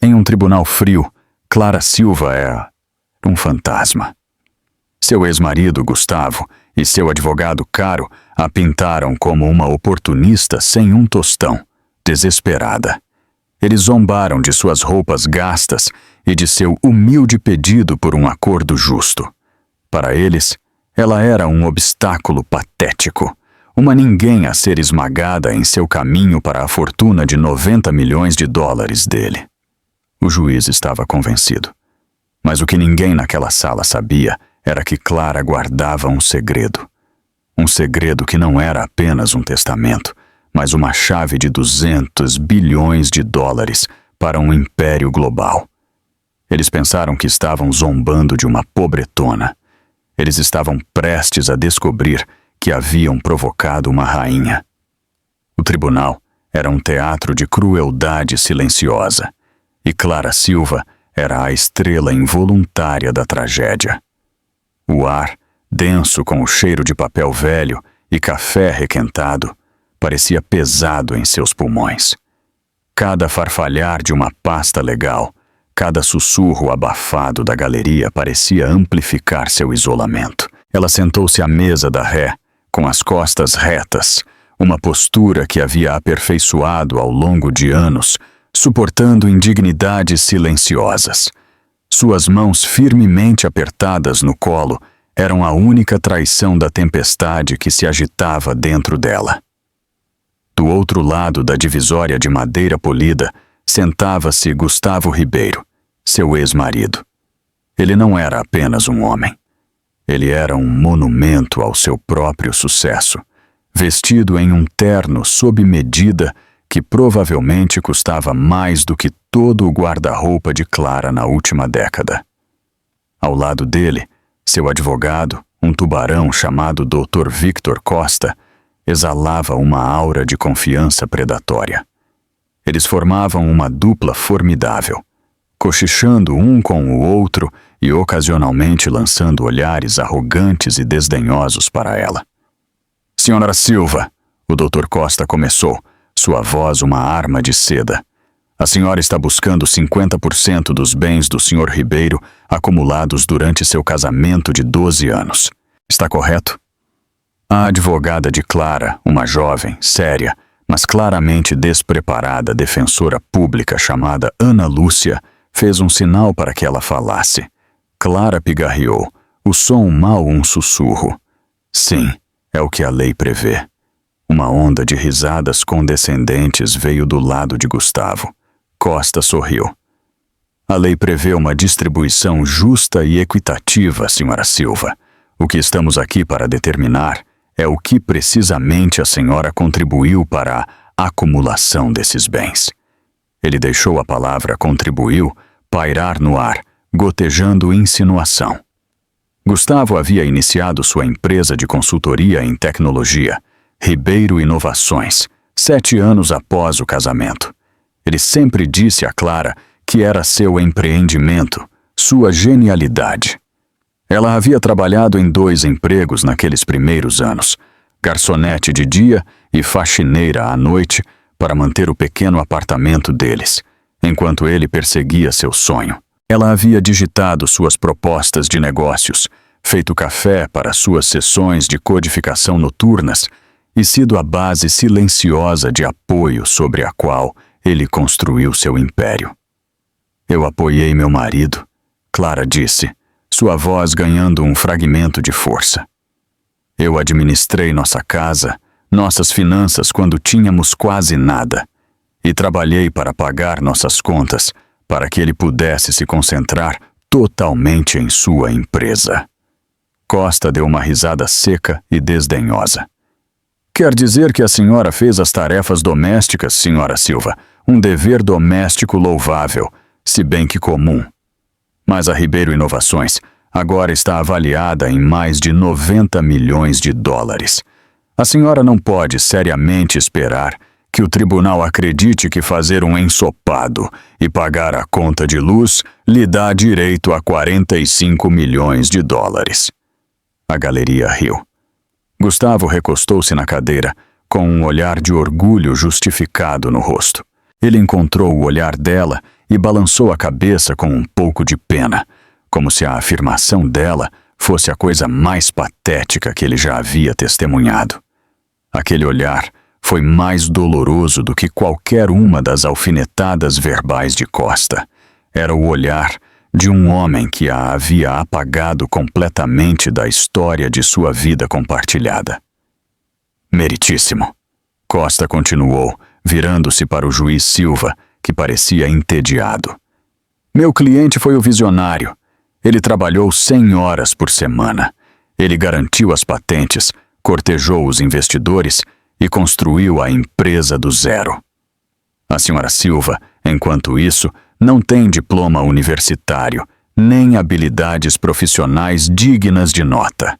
Em um tribunal frio, Clara Silva é um fantasma. Seu ex-marido, Gustavo, e seu advogado Caro a pintaram como uma oportunista sem um tostão, desesperada. Eles zombaram de suas roupas gastas e de seu humilde pedido por um acordo justo. Para eles, ela era um obstáculo patético, uma ninguém a ser esmagada em seu caminho para a fortuna de 90 milhões de dólares dele. O juiz estava convencido. Mas o que ninguém naquela sala sabia era que Clara guardava um segredo. Um segredo que não era apenas um testamento, mas uma chave de 200 bilhões de dólares para um império global. Eles pensaram que estavam zombando de uma pobretona. Eles estavam prestes a descobrir que haviam provocado uma rainha. O tribunal era um teatro de crueldade silenciosa, e Clara Silva era a estrela involuntária da tragédia. O ar, denso com o cheiro de papel velho e café requentado, parecia pesado em seus pulmões. Cada farfalhar de uma pasta legal, cada sussurro abafado da galeria parecia amplificar seu isolamento. Ela sentou-se à mesa da ré, com as costas retas, uma postura que havia aperfeiçoado ao longo de anos, suportando indignidades silenciosas. Suas mãos firmemente apertadas no colo eram a única traição da tempestade que se agitava dentro dela. Do outro lado da divisória de madeira polida, sentava-se Gustavo Ribeiro, seu ex-marido. Ele não era apenas um homem. Ele era um monumento ao seu próprio sucesso, vestido em um terno sob medida que provavelmente custava mais do que todo o guarda-roupa de Clara na última década. Ao lado dele, seu advogado, um tubarão chamado Dr. Victor Costa, exalava uma aura de confiança predatória. Eles formavam uma dupla formidável, cochichando um com o outro e ocasionalmente lançando olhares arrogantes e desdenhosos para ela. "Senhora Silva", o Dr. Costa começou, sua voz uma arma de seda. "A senhora está buscando 50% dos bens do Sr. Ribeiro acumulados durante seu casamento de 12 anos. Está correto?" A advogada de Clara, uma jovem, séria, mas claramente despreparada defensora pública chamada Ana Lúcia, fez um sinal para que ela falasse. Clara pigarreou, o som mal um sussurro. "Sim, é o que a lei prevê." Uma onda de risadas condescendentes veio do lado de Gustavo. Costa sorriu. "A lei prevê uma distribuição justa e equitativa, Sra. Silva. O que estamos aqui para determinar é o que precisamente a senhora contribuiu para a acumulação desses bens." Ele deixou a palavra "contribuiu" pairar no ar, gotejando insinuação. Gustavo havia iniciado sua empresa de consultoria em tecnologia, Ribeiro Inovações, 7 anos após o casamento. Ele sempre disse a Clara que era seu empreendimento, sua genialidade. Ela havia trabalhado em 2 empregos naqueles primeiros anos, garçonete de dia e faxineira à noite, para manter o pequeno apartamento deles, enquanto ele perseguia seu sonho. Ela havia digitado suas propostas de negócios, feito café para suas sessões de codificação noturnas e sido a base silenciosa de apoio sobre a qual ele construiu seu império. "Eu apoiei meu marido", Clara disse, sua voz ganhando um fragmento de força. "Eu administrei nossa casa, nossas finanças quando tínhamos quase nada, e trabalhei para pagar nossas contas para que ele pudesse se concentrar totalmente em sua empresa." Costa deu uma risada seca e desdenhosa. "Quer dizer que a senhora fez as tarefas domésticas, Sra. Silva, um dever doméstico louvável, se bem que comum. Mas a Ribeiro Inovações agora está avaliada em mais de 90 milhões de dólares. A senhora não pode seriamente esperar que o tribunal acredite que fazer um ensopado e pagar a conta de luz lhe dá direito a 45 milhões de dólares. A galeria riu. Gustavo recostou-se na cadeira, com um olhar de orgulho justificado no rosto. Ele encontrou o olhar dela e balançou a cabeça com um pouco de pena, como se a afirmação dela fosse a coisa mais patética que ele já havia testemunhado. Aquele olhar foi mais doloroso do que qualquer uma das alfinetadas verbais de Costa. Era o olhar de um homem que a havia apagado completamente da história de sua vida compartilhada. Meritíssimo. Costa continuou, virando-se para o juiz Silva, que parecia entediado. Meu cliente foi o visionário. Ele trabalhou 100 horas por semana. Ele garantiu as patentes, cortejou os investidores e construiu a empresa do zero. A senhora Silva, enquanto isso, não tem diploma universitário, nem habilidades profissionais dignas de nota.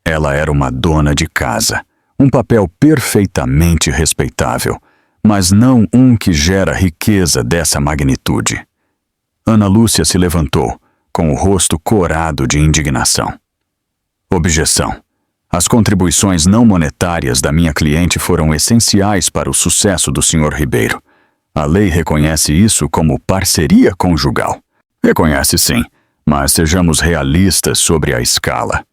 Ela era uma dona de casa, um papel perfeitamente respeitável, mas não um que gera riqueza dessa magnitude. Ana Lúcia se levantou, com o rosto corado de indignação. Objeção. As contribuições não monetárias da minha cliente foram essenciais para o sucesso do Sr. Ribeiro. A lei reconhece isso como parceria conjugal. Reconhece sim, mas sejamos realistas sobre a escala.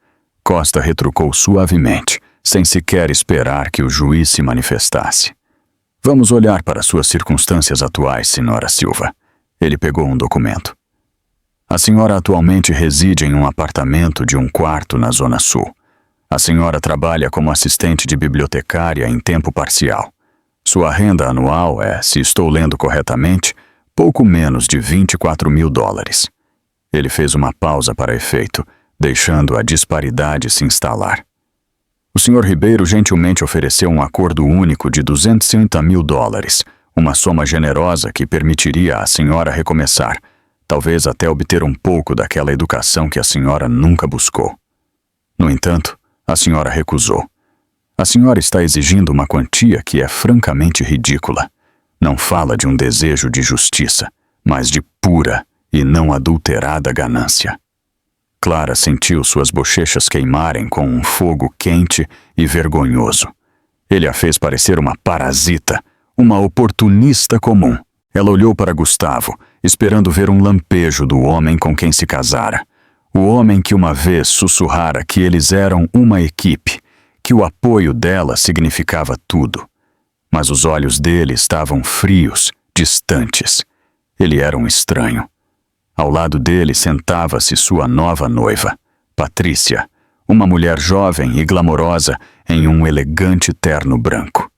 Costa retrucou suavemente, sem sequer esperar que o juiz se manifestasse. Vamos olhar para suas circunstâncias atuais, Sra. Silva. Ele pegou um documento. A senhora atualmente reside em um apartamento de 1 quarto na Zona Sul. A senhora trabalha como assistente de bibliotecária em tempo parcial. Sua renda anual é, se estou lendo corretamente, pouco menos de $24.000. Ele fez uma pausa para efeito, deixando a disparidade se instalar. O Sr. Ribeiro gentilmente ofereceu um acordo único de $250.000, uma soma generosa que permitiria à senhora recomeçar, talvez até obter um pouco daquela educação que a senhora nunca buscou. No entanto, a senhora recusou. A senhora está exigindo uma quantia que é francamente ridícula. Não fala de um desejo de justiça, mas de pura e não adulterada ganância. Clara sentiu suas bochechas queimarem com um fogo quente e vergonhoso. Ele a fez parecer uma parasita, uma oportunista comum. Ela olhou para Gustavo, esperando ver um lampejo do homem com quem se casara. O homem que uma vez sussurrara que eles eram uma equipe, que o apoio dela significava tudo. Mas os olhos dele estavam frios, distantes. Ele era um estranho. Ao lado dele sentava-se sua nova noiva, Patrícia, uma mulher jovem e glamourosa em um elegante terno branco.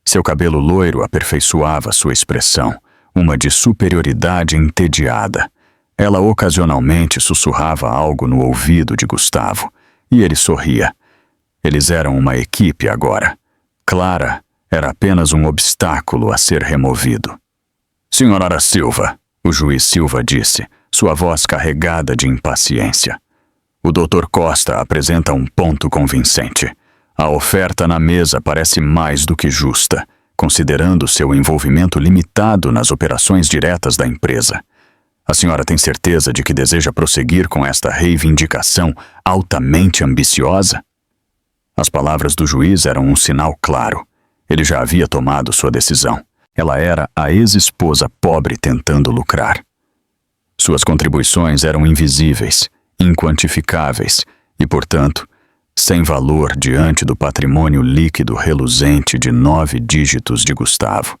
Seu cabelo loiro aperfeiçoava sua expressão, uma de superioridade entediada. Ela ocasionalmente sussurrava algo no ouvido de Gustavo, e ele sorria. Eles eram uma equipe agora. Clara era apenas um obstáculo a ser removido. Senhora Silva, o juiz Silva disse, sua voz carregada de impaciência. O Dr. Costa apresenta um ponto convincente. A oferta na mesa parece mais do que justa, considerando seu envolvimento limitado nas operações diretas da empresa. A senhora tem certeza de que deseja prosseguir com esta reivindicação altamente ambiciosa? As palavras do juiz eram um sinal claro. Ele já havia tomado sua decisão. Ela era a ex-esposa pobre tentando lucrar. Suas contribuições eram invisíveis, inquantificáveis e, portanto, sem valor diante do patrimônio líquido reluzente de 9 dígitos de Gustavo.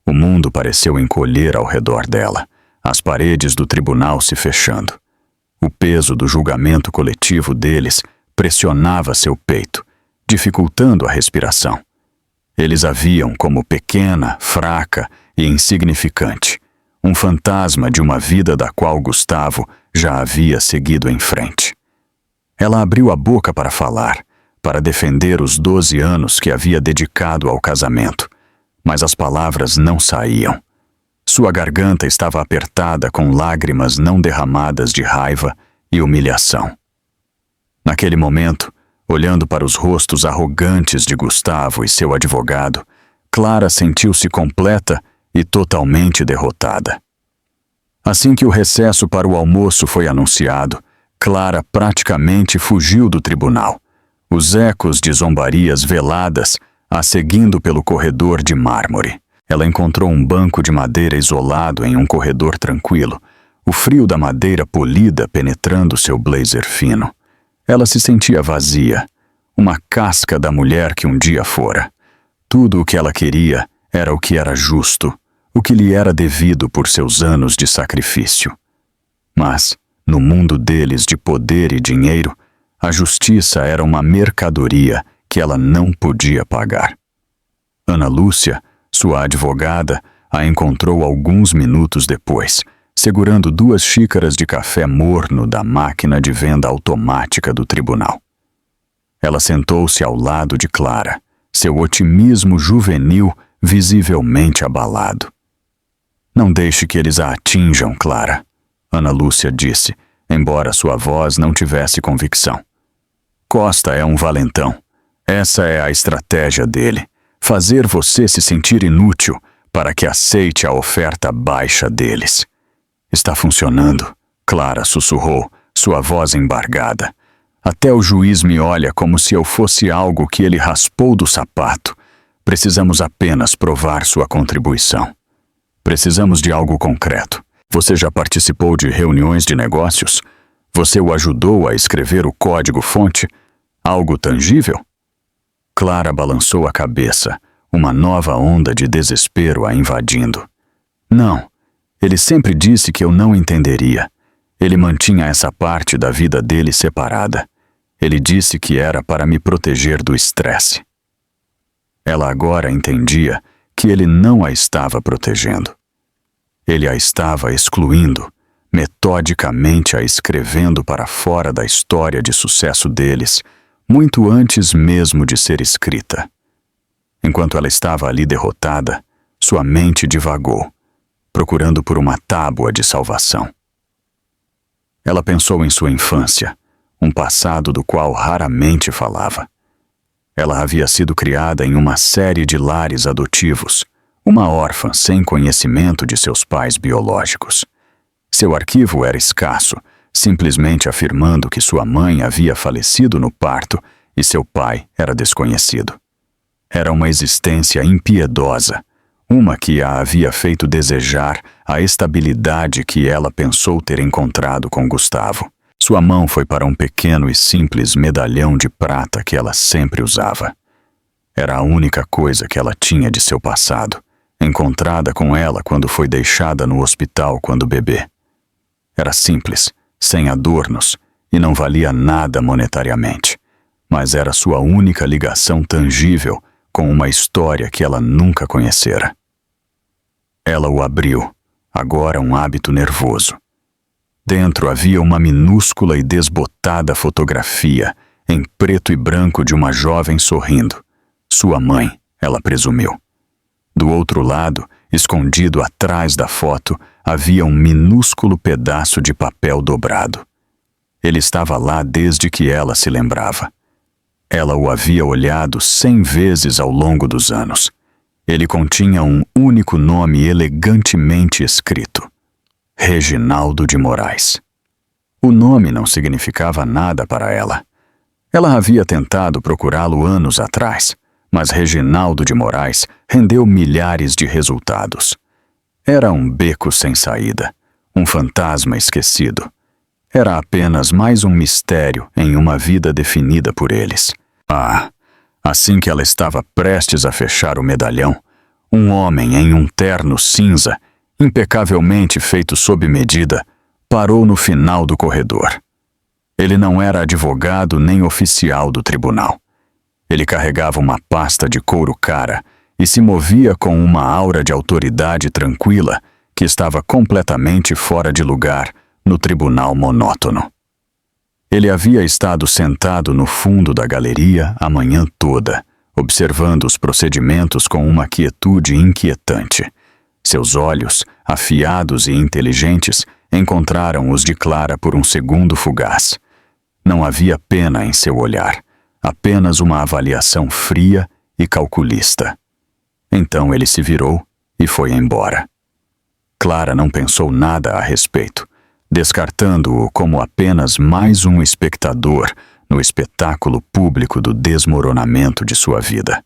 O mundo pareceu encolher ao redor dela, as paredes do tribunal se fechando. O peso do julgamento coletivo deles pressionava seu peito, dificultando a respiração. Eles a viam como pequena, fraca e insignificante, um fantasma de uma vida da qual Gustavo já havia seguido em frente. Ela abriu a boca para falar, para defender os 12 anos que havia dedicado ao casamento, mas as palavras não saíam. Sua garganta estava apertada com lágrimas não derramadas de raiva e humilhação. Naquele momento, olhando para os rostos arrogantes de Gustavo e seu advogado, Clara sentiu-se completa e totalmente derrotada. Assim que o recesso para o almoço foi anunciado, Clara praticamente fugiu do tribunal, os ecos de zombarias veladas a seguindo pelo corredor de mármore. Ela encontrou um banco de madeira isolado em um corredor tranquilo, o frio da madeira polida penetrando seu blazer fino. Ela se sentia vazia, uma casca da mulher que um dia fora. Tudo o que ela queria era o que era justo, o que lhe era devido por seus anos de sacrifício. Mas, no mundo deles de poder e dinheiro, a justiça era uma mercadoria que ela não podia pagar. Ana Lúcia, sua advogada, a encontrou alguns minutos depois, segurando 2 xícaras de café morno da máquina de venda automática do tribunal. Ela sentou-se ao lado de Clara, seu otimismo juvenil visivelmente abalado. "Não deixe que eles a atinjam, Clara", Ana Lúcia disse, embora sua voz não tivesse convicção. "Costa é um valentão. Essa é a estratégia dele. Fazer você se sentir inútil para que aceite a oferta baixa deles." "Está funcionando", Clara sussurrou, sua voz embargada. "Até o juiz me olha como se eu fosse algo que ele raspou do sapato. Precisamos apenas provar sua contribuição. Precisamos de algo concreto. Você já participou de reuniões de negócios? Você o ajudou a escrever o código-fonte? Algo tangível?" Clara balançou a cabeça, uma nova onda de desespero a invadindo. "Não. Ele sempre disse que eu não entenderia. Ele mantinha essa parte da vida dele separada. Ele disse que era para me proteger do estresse." Ela agora entendia que ele não a estava protegendo. Ele a estava excluindo, metodicamente a escrevendo para fora da história de sucesso deles, muito antes mesmo de ser escrita. Enquanto ela estava ali derrotada, sua mente divagou, procurando por uma tábua de salvação. Ela pensou em sua infância, um passado do qual raramente falava. Ela havia sido criada em uma série de lares adotivos, uma órfã sem conhecimento de seus pais biológicos. Seu arquivo era escasso, simplesmente afirmando que sua mãe havia falecido no parto e seu pai era desconhecido. Era uma existência impiedosa, uma que a havia feito desejar a estabilidade que ela pensou ter encontrado com Gustavo. Sua mão foi para um pequeno e simples medalhão de prata que ela sempre usava. Era a única coisa que ela tinha de seu passado, encontrada com ela quando foi deixada no hospital quando bebê. Era simples, sem adornos, e não valia nada monetariamente, mas era sua única ligação tangível com uma história que ela nunca conhecera. Ela o abriu, agora um hábito nervoso. Dentro havia uma minúscula e desbotada fotografia, em preto e branco, de uma jovem sorrindo. Sua mãe, ela presumiu. Do outro lado, escondido atrás da foto, havia um minúsculo pedaço de papel dobrado. Ele estava lá desde que ela se lembrava. Ela o havia olhado 100 vezes ao longo dos anos. Ele continha um único nome elegantemente escrito: Reginaldo de Moraes. O nome não significava nada para ela. Ela havia tentado procurá-lo anos atrás, mas Reginaldo de Moraes rendeu milhares de resultados. Era um beco sem saída, um fantasma esquecido. Era apenas mais um mistério em uma vida definida por eles. Assim que ela estava prestes a fechar o medalhão, um homem em um terno cinza, impecavelmente feito sob medida, parou no final do corredor. Ele não era advogado nem oficial do tribunal. Ele carregava uma pasta de couro cara e se movia com uma aura de autoridade tranquila que estava completamente fora de lugar no tribunal monótono. Ele havia estado sentado no fundo da galeria a manhã toda, observando os procedimentos com uma quietude inquietante. Seus olhos, afiados e inteligentes, encontraram os de Clara por um segundo fugaz. Não havia pena em seu olhar, apenas uma avaliação fria e calculista. Então ele se virou e foi embora. Clara não pensou nada a respeito, descartando-o como apenas mais um espectador no espetáculo público do desmoronamento de sua vida.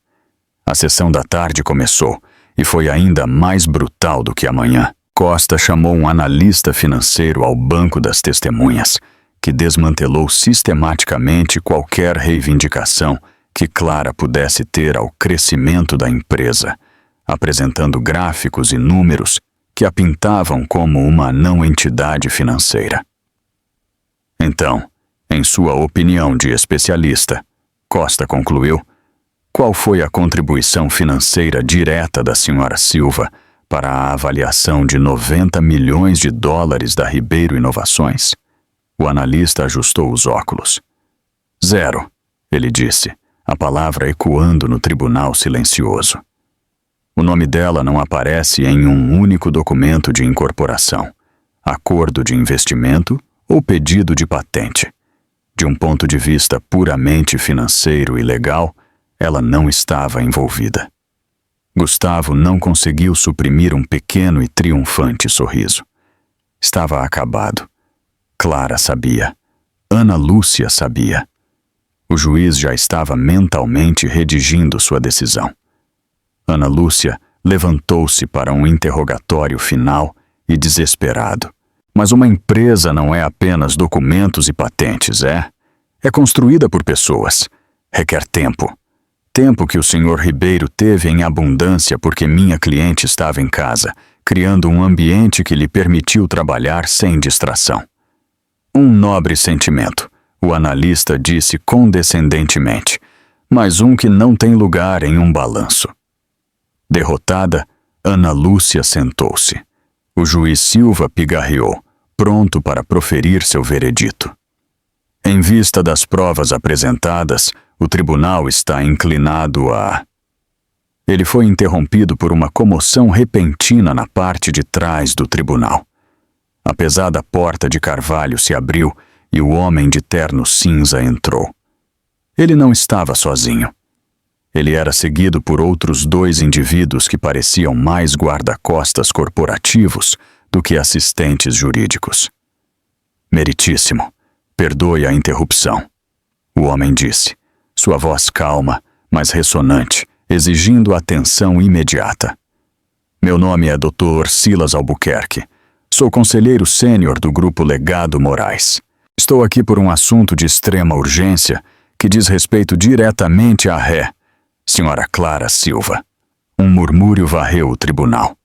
A sessão da tarde começou, e foi ainda mais brutal do que amanhã. Costa chamou um analista financeiro ao banco das testemunhas, que desmantelou sistematicamente qualquer reivindicação que Clara pudesse ter ao crescimento da empresa, apresentando gráficos e números que a pintavam como uma não-entidade financeira. Então, em sua opinião de especialista, Costa concluiu: qual foi a contribuição financeira direta da Sra. Silva para a avaliação de 90 milhões de dólares da Ribeiro Inovações? O analista ajustou os óculos. 0, ele disse, a palavra ecoando no tribunal silencioso. O nome dela não aparece em um único documento de incorporação, acordo de investimento ou pedido de patente. De um ponto de vista puramente financeiro e legal, ela não estava envolvida. Gustavo não conseguiu suprimir um pequeno e triunfante sorriso. Estava acabado. Clara sabia. Ana Lúcia sabia. O juiz já estava mentalmente redigindo sua decisão. Ana Lúcia levantou-se para um interrogatório final e desesperado. Mas uma empresa não é apenas documentos e patentes, é? É construída por pessoas. Requer tempo. Tempo que o Sr. Ribeiro teve em abundância porque minha cliente estava em casa, criando um ambiente que lhe permitiu trabalhar sem distração. Um nobre sentimento, o analista disse condescendentemente, mas um que não tem lugar em um balanço. Derrotada, Ana Lúcia sentou-se. O juiz Silva pigarreou, pronto para proferir seu veredito. Em vista das provas apresentadas, o tribunal está inclinado a... Ele foi interrompido por uma comoção repentina na parte de trás do tribunal. A pesada porta de carvalho se abriu e o homem de terno cinza entrou. Ele não estava sozinho. Ele era seguido por outros 2 indivíduos que pareciam mais guarda-costas corporativos do que assistentes jurídicos. Meritíssimo, perdoe a interrupção, o homem disse, sua voz calma, mas ressonante, exigindo atenção imediata. Meu nome é Dr. Silas Albuquerque. Sou conselheiro sênior do Grupo Legado Moraes. Estou aqui por um assunto de extrema urgência que diz respeito diretamente à ré, Sra. Clara Silva. Um murmúrio varreu o tribunal.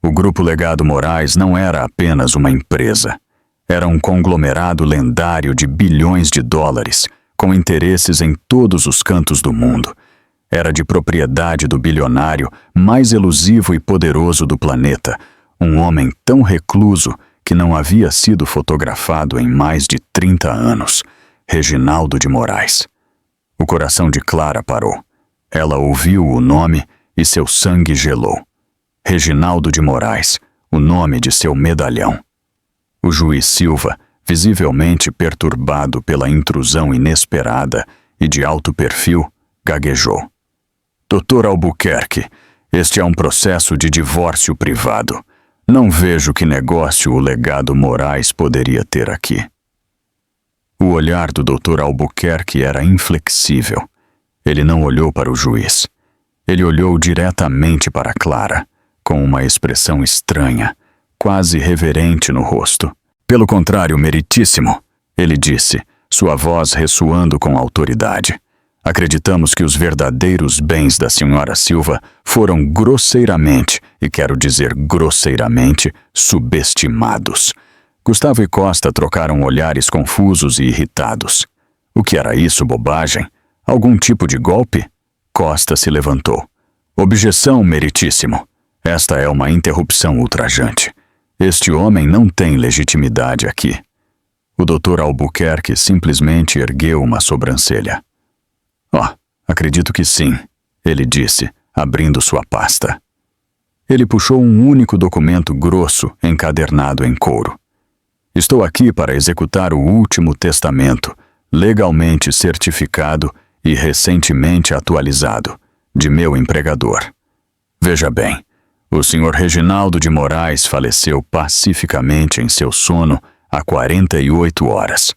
O Grupo Legado Moraes não era apenas uma empresa. Era um conglomerado lendário de bilhões de dólares, com interesses em todos os cantos do mundo. Era de propriedade do bilionário mais elusivo e poderoso do planeta, um homem tão recluso que não havia sido fotografado em mais de 30 anos, Reginaldo de Moraes. O coração de Clara parou. Ela ouviu o nome e seu sangue gelou. Reginaldo de Moraes, o nome de seu medalhão. O juiz Silva, visivelmente perturbado pela intrusão inesperada e de alto perfil, gaguejou. Dr. Albuquerque, este é um processo de divórcio privado. Não vejo que negócio o Legado Moraes poderia ter aqui. O olhar do Dr. Albuquerque era inflexível. Ele não olhou para o juiz. Ele olhou diretamente para Clara, com uma expressão estranha, quase reverente no rosto. Pelo contrário, meritíssimo, ele disse, sua voz ressoando com autoridade. Acreditamos que os verdadeiros bens da Sra. Silva foram grosseiramente, e quero dizer grosseiramente, subestimados. Gustavo e Costa trocaram olhares confusos e irritados. O que era isso, bobagem? Algum tipo de golpe? Costa se levantou. Objeção, meritíssimo. Esta é uma interrupção ultrajante. Este homem não tem legitimidade aqui. O Dr. Albuquerque simplesmente ergueu uma sobrancelha. Acredito que sim, ele disse, abrindo sua pasta. Ele puxou um único documento grosso encadernado em couro. Estou aqui para executar o último testamento, legalmente certificado e recentemente atualizado, de meu empregador. Veja bem, o Sr. Reginaldo de Moraes faleceu pacificamente em seu sono há 48 horas.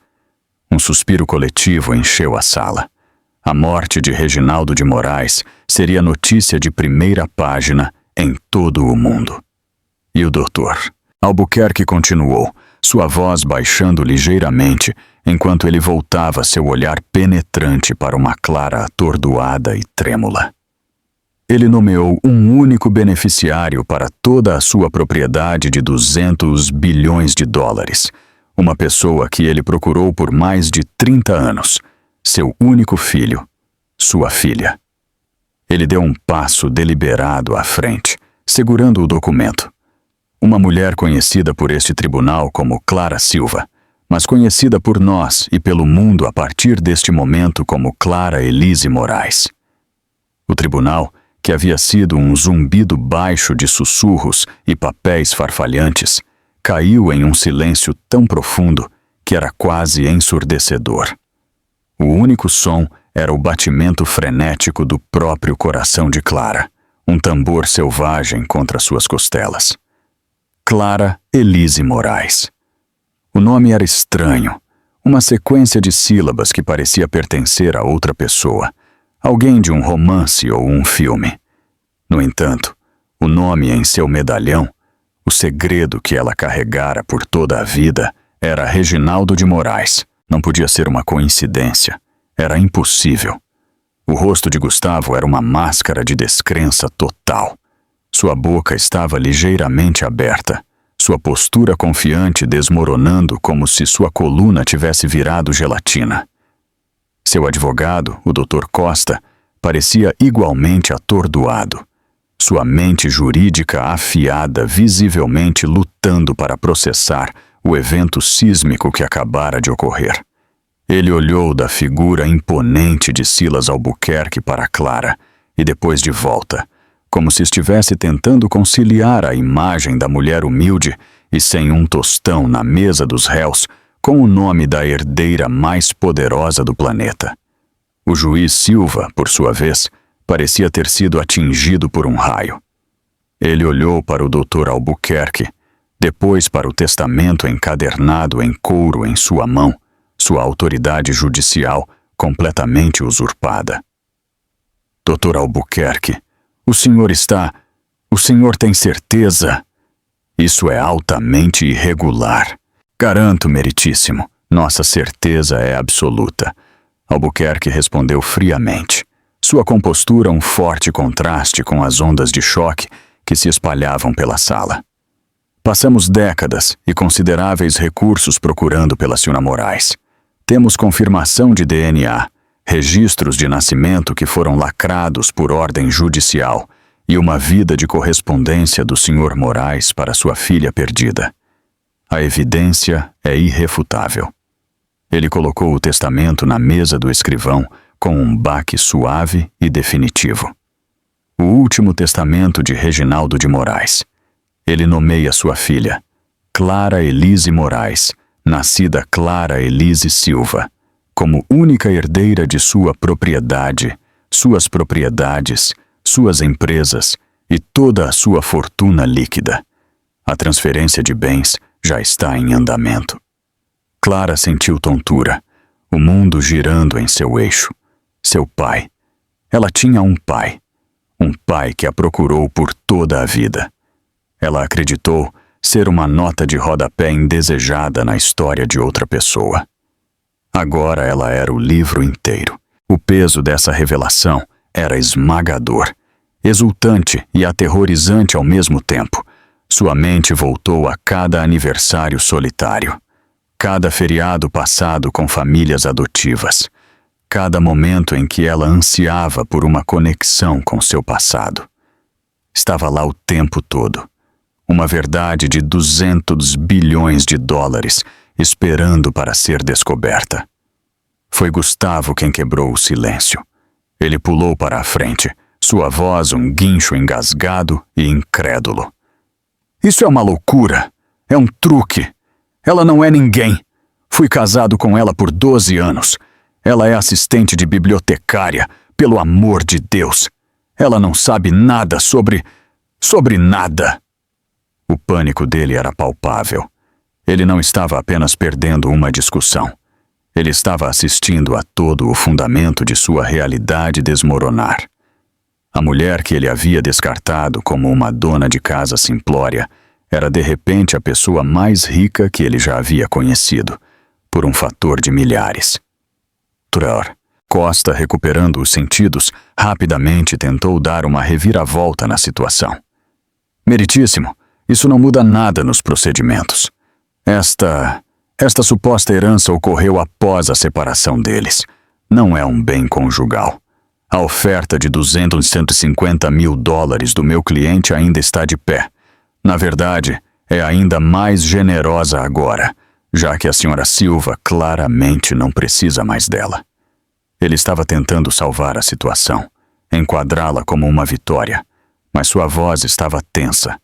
Um suspiro coletivo encheu a sala. A morte de Reginaldo de Moraes seria notícia de primeira página em todo o mundo. E o doutor? Albuquerque continuou, sua voz baixando ligeiramente, enquanto ele voltava seu olhar penetrante para uma Clara atordoada e trêmula. Ele nomeou um único beneficiário para toda a sua propriedade de 200 bilhões de dólares, uma pessoa que ele procurou por mais de 30 anos, seu único filho, sua filha. Ele deu um passo deliberado à frente, segurando o documento. Uma mulher conhecida por este tribunal como Clara Silva, mas conhecida por nós e pelo mundo a partir deste momento como Clara Elise Moraes. O tribunal, que havia sido um zumbido baixo de sussurros e papéis farfalhantes, caiu em um silêncio tão profundo que era quase ensurdecedor. O único som era o batimento frenético do próprio coração de Clara, um tambor selvagem contra suas costelas. Clara Elise Moraes. O nome era estranho, uma sequência de sílabas que parecia pertencer a outra pessoa, alguém de um romance ou um filme. No entanto, o nome em seu medalhão, o segredo que ela carregara por toda a vida, era Reginaldo de Moraes. Não podia ser uma coincidência. Era impossível. O rosto de Gustavo era uma máscara de descrença total. Sua boca estava ligeiramente aberta, sua postura confiante desmoronando como se sua coluna tivesse virado gelatina. Seu advogado, o Dr. Costa, parecia igualmente atordoado, sua mente jurídica afiada visivelmente lutando para processar o evento sísmico que acabara de ocorrer. Ele olhou da figura imponente de Silas Albuquerque para Clara e depois de volta, como se estivesse tentando conciliar a imagem da mulher humilde e sem um tostão na mesa dos réus com o nome da herdeira mais poderosa do planeta. O juiz Silva, por sua vez, parecia ter sido atingido por um raio. Ele olhou para o Dr. Albuquerque, depois para o testamento encadernado em couro em sua mão, sua autoridade judicial completamente usurpada. Dr. Albuquerque, o senhor tem certeza? Isso é altamente irregular. Garanto, meritíssimo, nossa certeza é absoluta. Albuquerque respondeu friamente, sua compostura um forte contraste com as ondas de choque que se espalhavam pela sala. Passamos décadas e consideráveis recursos procurando pela Sra. Moraes. Temos confirmação de DNA, registros de nascimento que foram lacrados por ordem judicial e uma vida de correspondência do Sr. Moraes para sua filha perdida. A evidência é irrefutável. Ele colocou o testamento na mesa do escrivão com um baque suave e definitivo. O último testamento de Reginaldo de Moraes. Ele nomeia sua filha, Clara Elise Moraes, nascida Clara Elise Silva, como única herdeira de sua propriedade, suas propriedades, suas empresas e toda a sua fortuna líquida. A transferência de bens já está em andamento. Clara sentiu tontura, o mundo girando em seu eixo. Seu pai. Ela tinha um pai que a procurou por toda a vida. Ela acreditou ser uma nota de rodapé indesejada na história de outra pessoa. Agora ela era o livro inteiro. O peso dessa revelação era esmagador, exultante e aterrorizante ao mesmo tempo. Sua mente voltou a cada aniversário solitário, cada feriado passado com famílias adotivas, cada momento em que ela ansiava por uma conexão com seu passado. Estava lá o tempo todo. Uma verdade de 200 bilhões de dólares esperando para ser descoberta. Foi Gustavo quem quebrou o silêncio. Ele pulou para a frente, sua voz um guincho engasgado e incrédulo. Isso é uma loucura. É um truque. Ela não é ninguém. Fui casado com ela por 12 anos. Ela é assistente de bibliotecária, pelo amor de Deus. Ela não sabe nada sobre nada. O pânico dele era palpável. Ele não estava apenas perdendo uma discussão. Ele estava assistindo a todo o fundamento de sua realidade desmoronar. A mulher que ele havia descartado como uma dona de casa simplória era de repente a pessoa mais rica que ele já havia conhecido, por um fator de milhares. Trrr. Costa, recuperando os sentidos, rapidamente tentou dar uma reviravolta na situação. Meritíssimo, isso não muda nada nos procedimentos. Esta suposta herança ocorreu após a separação deles. Não é um bem conjugal. A oferta de $250 mil do meu cliente ainda está de pé. Na verdade, é ainda mais generosa agora, já que a senhora Silva claramente não precisa mais dela. Ele estava tentando salvar a situação, enquadrá-la como uma vitória, mas sua voz estava tensa.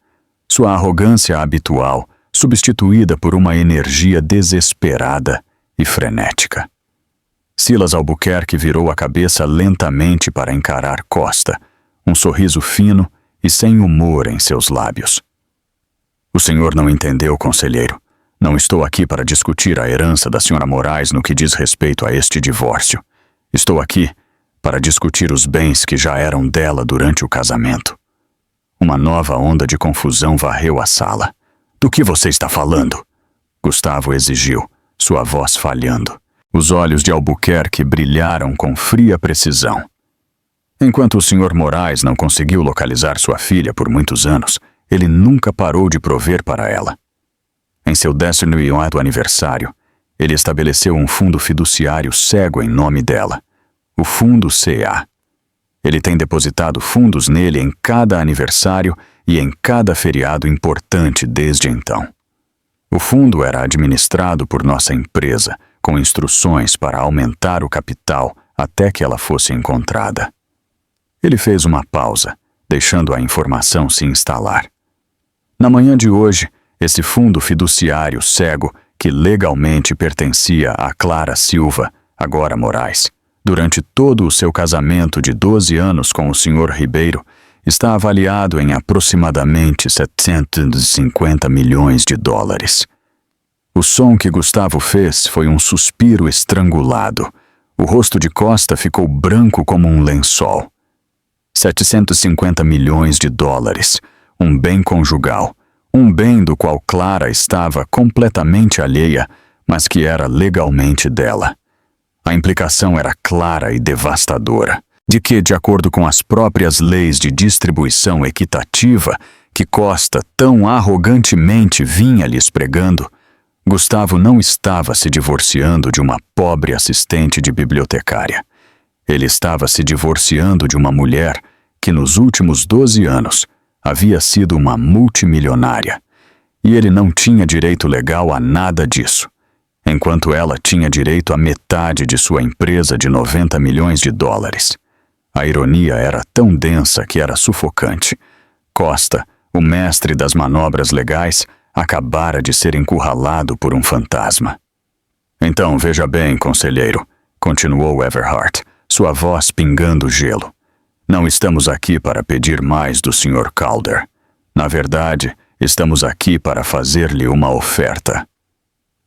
Sua arrogância habitual, substituída por uma energia desesperada e frenética. Silas Albuquerque virou a cabeça lentamente para encarar Costa, um sorriso fino e sem humor em seus lábios. O senhor não entendeu, conselheiro. Não estou aqui para discutir a herança da senhora Moraes no que diz respeito a este divórcio. Estou aqui para discutir os bens que já eram dela durante o casamento. Uma nova onda de confusão varreu a sala. Do que você está falando? Gustavo exigiu, sua voz falhando. Os olhos de Albuquerque brilharam com fria precisão. Enquanto o Sr. Moraes não conseguiu localizar sua filha por muitos anos, ele nunca parou de prover para ela. Em seu 18º aniversário, ele estabeleceu um fundo fiduciário cego em nome dela, o Fundo CA. Ele tem depositado fundos nele em cada aniversário e em cada feriado importante desde então. O fundo era administrado por nossa empresa, com instruções para aumentar o capital até que ela fosse encontrada. Ele fez uma pausa, deixando a informação se instalar. Na manhã de hoje, esse fundo fiduciário cego, que legalmente pertencia a Clara Silva, agora Moraes, durante todo o seu casamento de 12 anos com o Sr. Ribeiro, está avaliado em aproximadamente $750 milhões. O som que Gustavo fez foi um suspiro estrangulado. O rosto de Costa ficou branco como um lençol. $750 milhões, um bem conjugal, um bem do qual Clara estava completamente alheia, mas que era legalmente dela. A implicação era clara e devastadora, de que, de acordo com as próprias leis de distribuição equitativa que Costa tão arrogantemente vinha lhes pregando, Gustavo não estava se divorciando de uma pobre assistente de bibliotecária. Ele estava se divorciando de uma mulher que nos últimos 12 anos havia sido uma multimilionária, e ele não tinha direito legal a nada disso, enquanto ela tinha direito a metade de sua empresa de $90 milhões. A ironia era tão densa que era sufocante. Costa, o mestre das manobras legais, acabara de ser encurralado por um fantasma. Então, veja bem, conselheiro, continuou Everhart, sua voz pingando gelo. Não estamos aqui para pedir mais do Sr. Calder. Na verdade, estamos aqui para fazer-lhe uma oferta.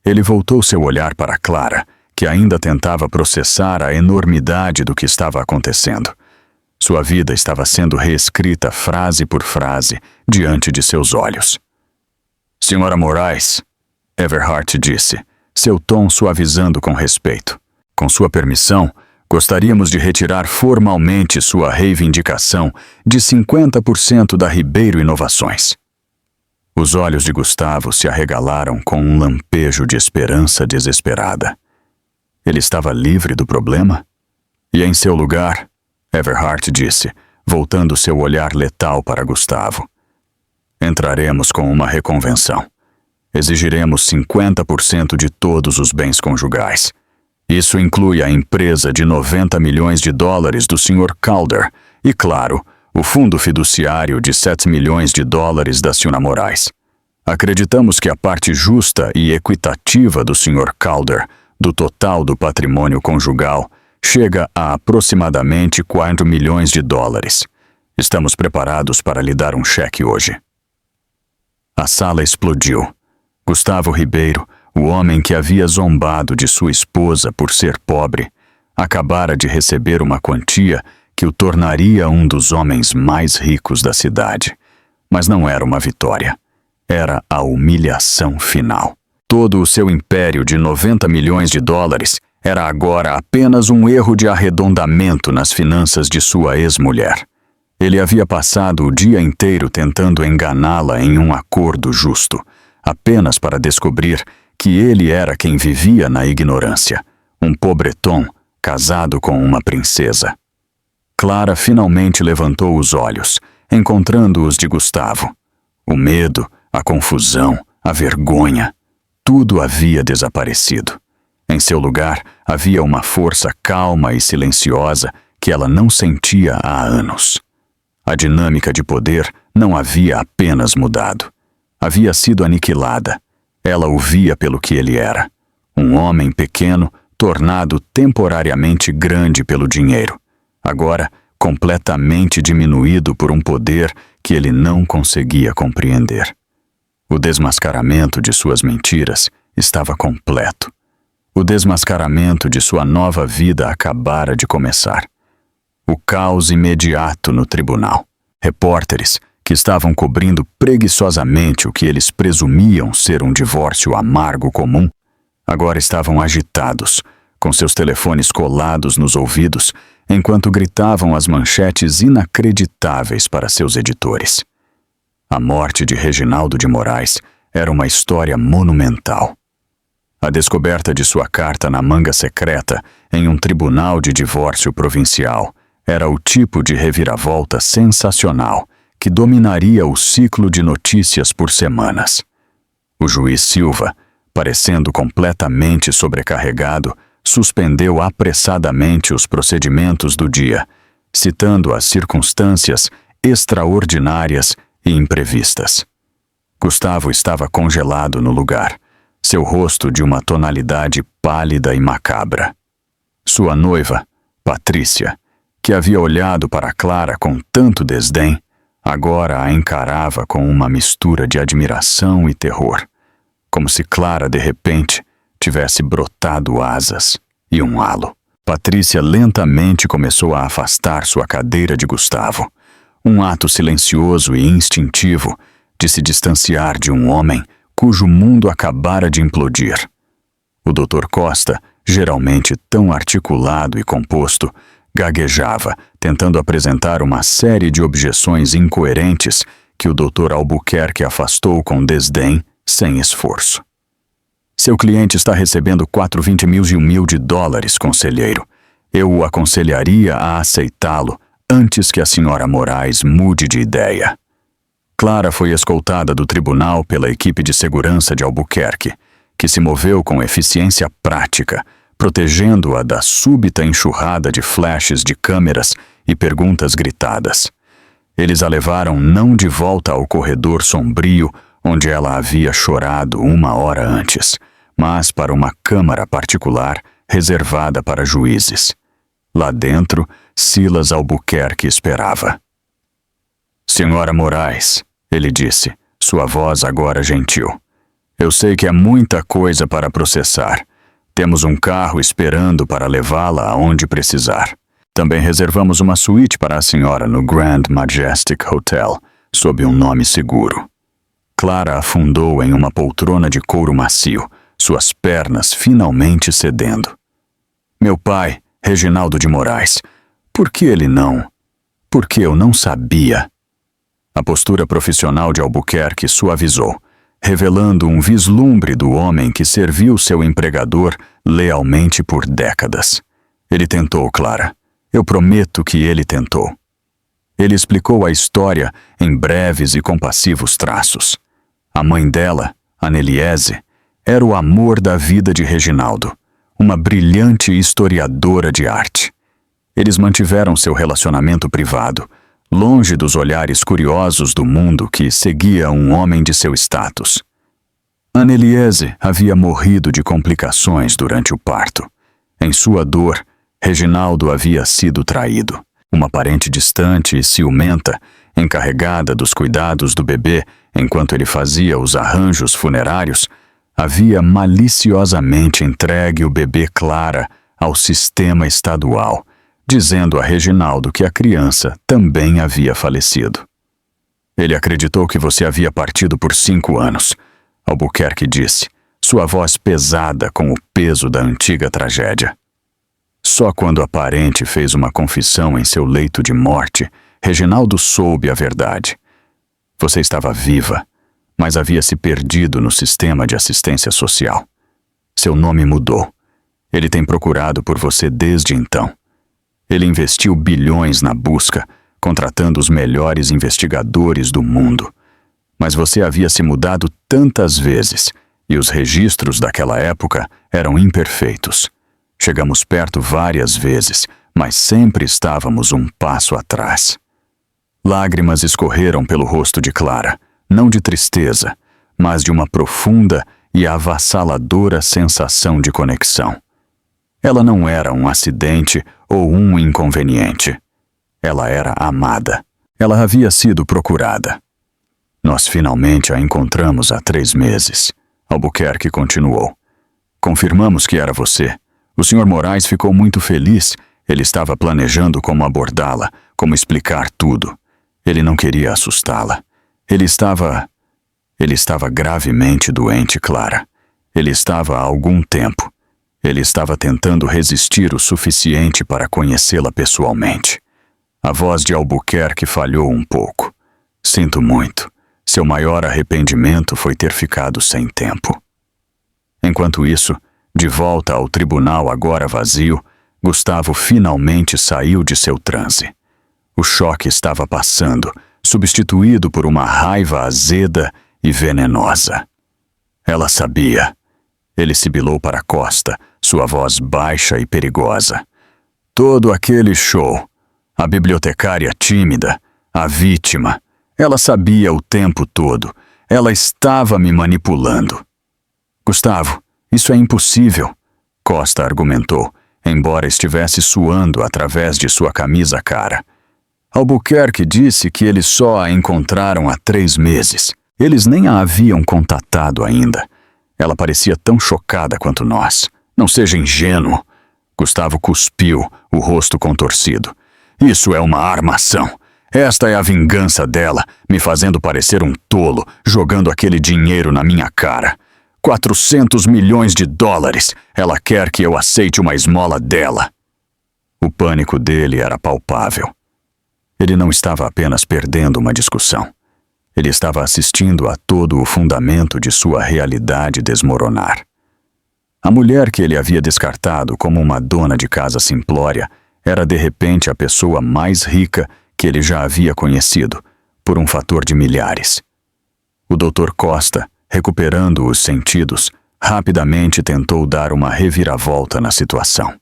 Ele voltou seu olhar para Clara, que ainda tentava processar a enormidade do que estava acontecendo. Sua vida estava sendo reescrita frase por frase diante de seus olhos. Senhora Moraes, Everhart disse, seu tom suavizando com respeito. Com sua permissão, gostaríamos de retirar formalmente sua reivindicação de 50% da Ribeiro Inovações. Os olhos de Gustavo se arregalaram com um lampejo de esperança desesperada. Ele estava livre do problema? E em seu lugar, Everhart disse, voltando seu olhar letal para Gustavo, entraremos com uma reconvenção. Exigiremos 50% de todos os bens conjugais. Isso inclui a empresa de $90 milhões do Sr. Calder e, claro, o fundo fiduciário de $7 milhões da Sra. Moraes. Acreditamos que a parte justa e equitativa do Sr. Calder, do total do patrimônio conjugal, chega a aproximadamente $4 milhões. Estamos preparados para lhe dar um cheque hoje. A sala explodiu. Gustavo Ribeiro, o homem que havia zombado de sua esposa por ser pobre, acabara de receber uma quantia que o tornaria um dos homens mais ricos da cidade. Mas não era uma vitória. Era a humilhação final. Todo o seu império de 90 milhões de dólares era agora apenas um erro de arredondamento nas finanças de sua ex-mulher. Ele havia passado o dia inteiro tentando enganá-la em um acordo justo, apenas para descobrir que ele era quem vivia na ignorância, um pobretão casado com uma princesa. Clara finalmente levantou os olhos, encontrando-os de Gustavo. O medo, a confusão, a vergonha, tudo havia desaparecido. Em seu lugar, havia uma força calma e silenciosa que ela não sentia há anos. A dinâmica de poder não havia apenas mudado. Havia sido aniquilada. Ela o via pelo que ele era. Um homem pequeno, tornado temporariamente grande pelo dinheiro. Agora, completamente diminuído por um poder que ele não conseguia compreender. O desmascaramento de suas mentiras estava completo. O desmascaramento de sua nova vida acabara de começar. O caos imediato no tribunal. Repórteres que estavam cobrindo preguiçosamente o que eles presumiam ser um divórcio amargo comum, agora estavam agitados, com seus telefones colados nos ouvidos, enquanto gritavam as manchetes inacreditáveis para seus editores. A morte de Reginaldo de Moraes era uma história monumental. A descoberta de sua carta na manga secreta em um tribunal de divórcio provincial era o tipo de reviravolta sensacional que dominaria o ciclo de notícias por semanas. O juiz Silva, parecendo completamente sobrecarregado, suspendeu apressadamente os procedimentos do dia, citando as circunstâncias extraordinárias e imprevistas. Gustavo estava congelado no lugar, seu rosto de uma tonalidade pálida e macabra. Sua noiva, Patrícia, que havia olhado para Clara com tanto desdém, agora a encarava com uma mistura de admiração e terror, como se Clara, de repente, tivesse brotado asas e um halo. Patrícia lentamente começou a afastar sua cadeira de Gustavo, um ato silencioso e instintivo de se distanciar de um homem cujo mundo acabara de implodir. O Dr. Costa, geralmente tão articulado e composto, gaguejava, tentando apresentar uma série de objeções incoerentes que o Dr. Albuquerque afastou com desdém, sem esforço. Seu cliente está recebendo 420 mil e $1.000, conselheiro. Eu o aconselharia a aceitá-lo antes que a senhora Moraes mude de ideia. Clara foi escoltada do tribunal pela equipe de segurança de Albuquerque, que se moveu com eficiência prática, protegendo-a da súbita enxurrada de flashes de câmeras e perguntas gritadas. Eles a levaram não de volta ao corredor sombrio onde ela havia chorado 1 hora antes, mas para uma câmara particular reservada para juízes. Lá dentro, Silas Albuquerque esperava. Senhora Moraes, ele disse, sua voz agora gentil. Eu sei que é muita coisa para processar. Temos um carro esperando para levá-la aonde precisar. Também reservamos uma suíte para a senhora no Grand Majestic Hotel, sob um nome seguro. Clara afundou em uma poltrona de couro macio, suas pernas finalmente cedendo. Meu pai, Reginaldo de Moraes, por que ele não? Porque eu não sabia. A postura profissional de Albuquerque suavizou, revelando um vislumbre do homem que serviu seu empregador lealmente por décadas. Ele tentou, Clara. Eu prometo que ele tentou. Ele explicou a história em breves e compassivos traços. A mãe dela, Aneliese, era o amor da vida de Reginaldo, uma brilhante historiadora de arte. Eles mantiveram seu relacionamento privado, longe dos olhares curiosos do mundo que seguia um homem de seu status. Aneliese havia morrido de complicações durante o parto. Em sua dor, Reginaldo havia sido traído. Uma parente distante e ciumenta, encarregada dos cuidados do bebê enquanto ele fazia os arranjos funerários, havia maliciosamente entregue o bebê Clara ao sistema estadual, dizendo a Reginaldo que a criança também havia falecido. Ele acreditou que você havia partido por 5 anos, Albuquerque disse, sua voz pesada com o peso da antiga tragédia. Só quando a parente fez uma confissão em seu leito de morte, Reginaldo soube a verdade. Você estava viva, mas havia se perdido no sistema de assistência social. Seu nome mudou. Ele tem procurado por você desde então. Ele investiu bilhões na busca, contratando os melhores investigadores do mundo. Mas você havia se mudado tantas vezes, e os registros daquela época eram imperfeitos. Chegamos perto várias vezes, mas sempre estávamos um passo atrás. Lágrimas escorreram pelo rosto de Clara, não de tristeza, mas de uma profunda e avassaladora sensação de conexão. Ela não era um acidente ou um inconveniente. Ela era amada. Ela havia sido procurada. Nós finalmente a encontramos há 3 meses, Albuquerque continuou. Confirmamos que era você. O Sr. Moraes ficou muito feliz. Ele estava planejando como abordá-la, como explicar tudo. Ele não queria assustá-la. Ele estava gravemente doente, Clara. Ele estava há algum tempo. Ele estava tentando resistir o suficiente para conhecê-la pessoalmente. A voz de Albuquerque falhou um pouco. Sinto muito. Seu maior arrependimento foi ter ficado sem tempo. Enquanto isso, de volta ao tribunal agora vazio, Gustavo finalmente saiu de seu transe. O choque estava passando, substituído por uma raiva azeda e venenosa. Ela sabia. Ele sibilou para Costa, sua voz baixa e perigosa. Todo aquele show. A bibliotecária tímida, a vítima. Ela sabia o tempo todo. Ela estava me manipulando. Gustavo, isso é impossível, Costa argumentou, embora estivesse suando através de sua camisa cara. Albuquerque disse que eles só a encontraram há 3 meses. Eles nem a haviam contatado ainda. Ela parecia tão chocada quanto nós. Não seja ingênuo. Gustavo cuspiu, o rosto contorcido. Isso é uma armação. Esta é a vingança dela, me fazendo parecer um tolo, jogando aquele dinheiro na minha cara. 400 milhões de dólares. Ela quer que eu aceite uma esmola dela. O pânico dele era palpável. Ele não estava apenas perdendo uma discussão. Ele estava assistindo a todo o fundamento de sua realidade desmoronar. A mulher que ele havia descartado como uma dona de casa simplória era de repente a pessoa mais rica que ele já havia conhecido, por um fator de milhares. O Dr. Costa, recuperando os sentidos, rapidamente tentou dar uma reviravolta na situação.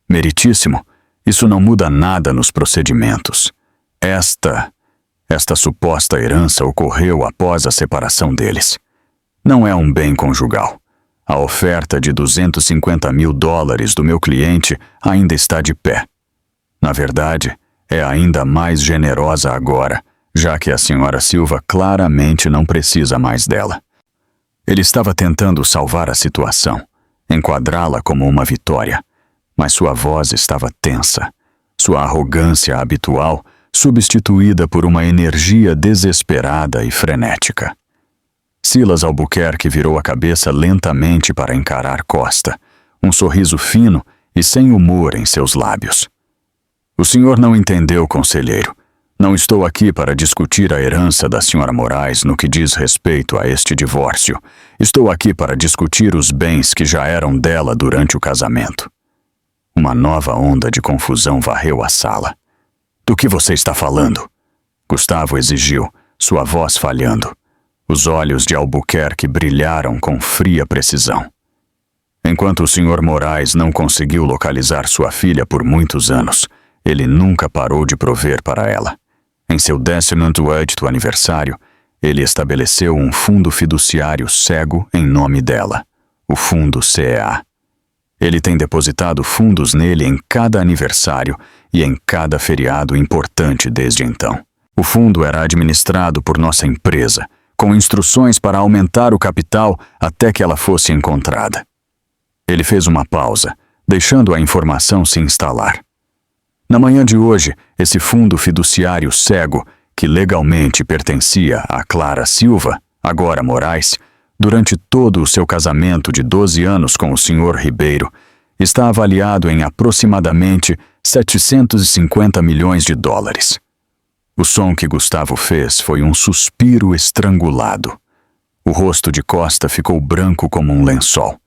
Meritíssimo, isso não muda nada nos procedimentos. Esta suposta herança ocorreu após a separação deles. Não é um bem conjugal. A oferta de $250 mil do meu cliente ainda está de pé. Na verdade, é ainda mais generosa agora, já que a Sra. Silva claramente não precisa mais dela. Ele estava tentando salvar a situação, enquadrá-la como uma vitória, mas sua voz estava tensa, sua arrogância habitual substituída por uma energia desesperada e frenética. Silas Albuquerque virou a cabeça lentamente para encarar Costa, um sorriso fino e sem humor em seus lábios. O senhor não entendeu, conselheiro. Não estou aqui para discutir a herança da Sra. Moraes no que diz respeito a este divórcio. Estou aqui para discutir os bens que já eram dela durante o casamento. Uma nova onda de confusão varreu a sala. Do que você está falando? Gustavo exigiu, sua voz falhando. Os olhos de Albuquerque brilharam com fria precisão. Enquanto o Sr. Moraes não conseguiu localizar sua filha por muitos anos, ele nunca parou de prover para ela. Em seu 18º aniversário, ele estabeleceu um fundo fiduciário cego em nome dela, o Fundo CEA. Ele tem depositado fundos nele em cada aniversário e em cada feriado importante desde então. O fundo era administrado por nossa empresa, com instruções para aumentar o capital até que ela fosse encontrada. Ele fez uma pausa, deixando a informação se instalar. Na manhã de hoje, esse fundo fiduciário cego, que legalmente pertencia a Clara Silva, agora Moraes, durante todo o seu casamento de 12 anos com o Sr. Ribeiro, está avaliado em aproximadamente 750 milhões de dólares. O som que Gustavo fez foi um suspiro estrangulado. O rosto de Costa ficou branco como um lençol.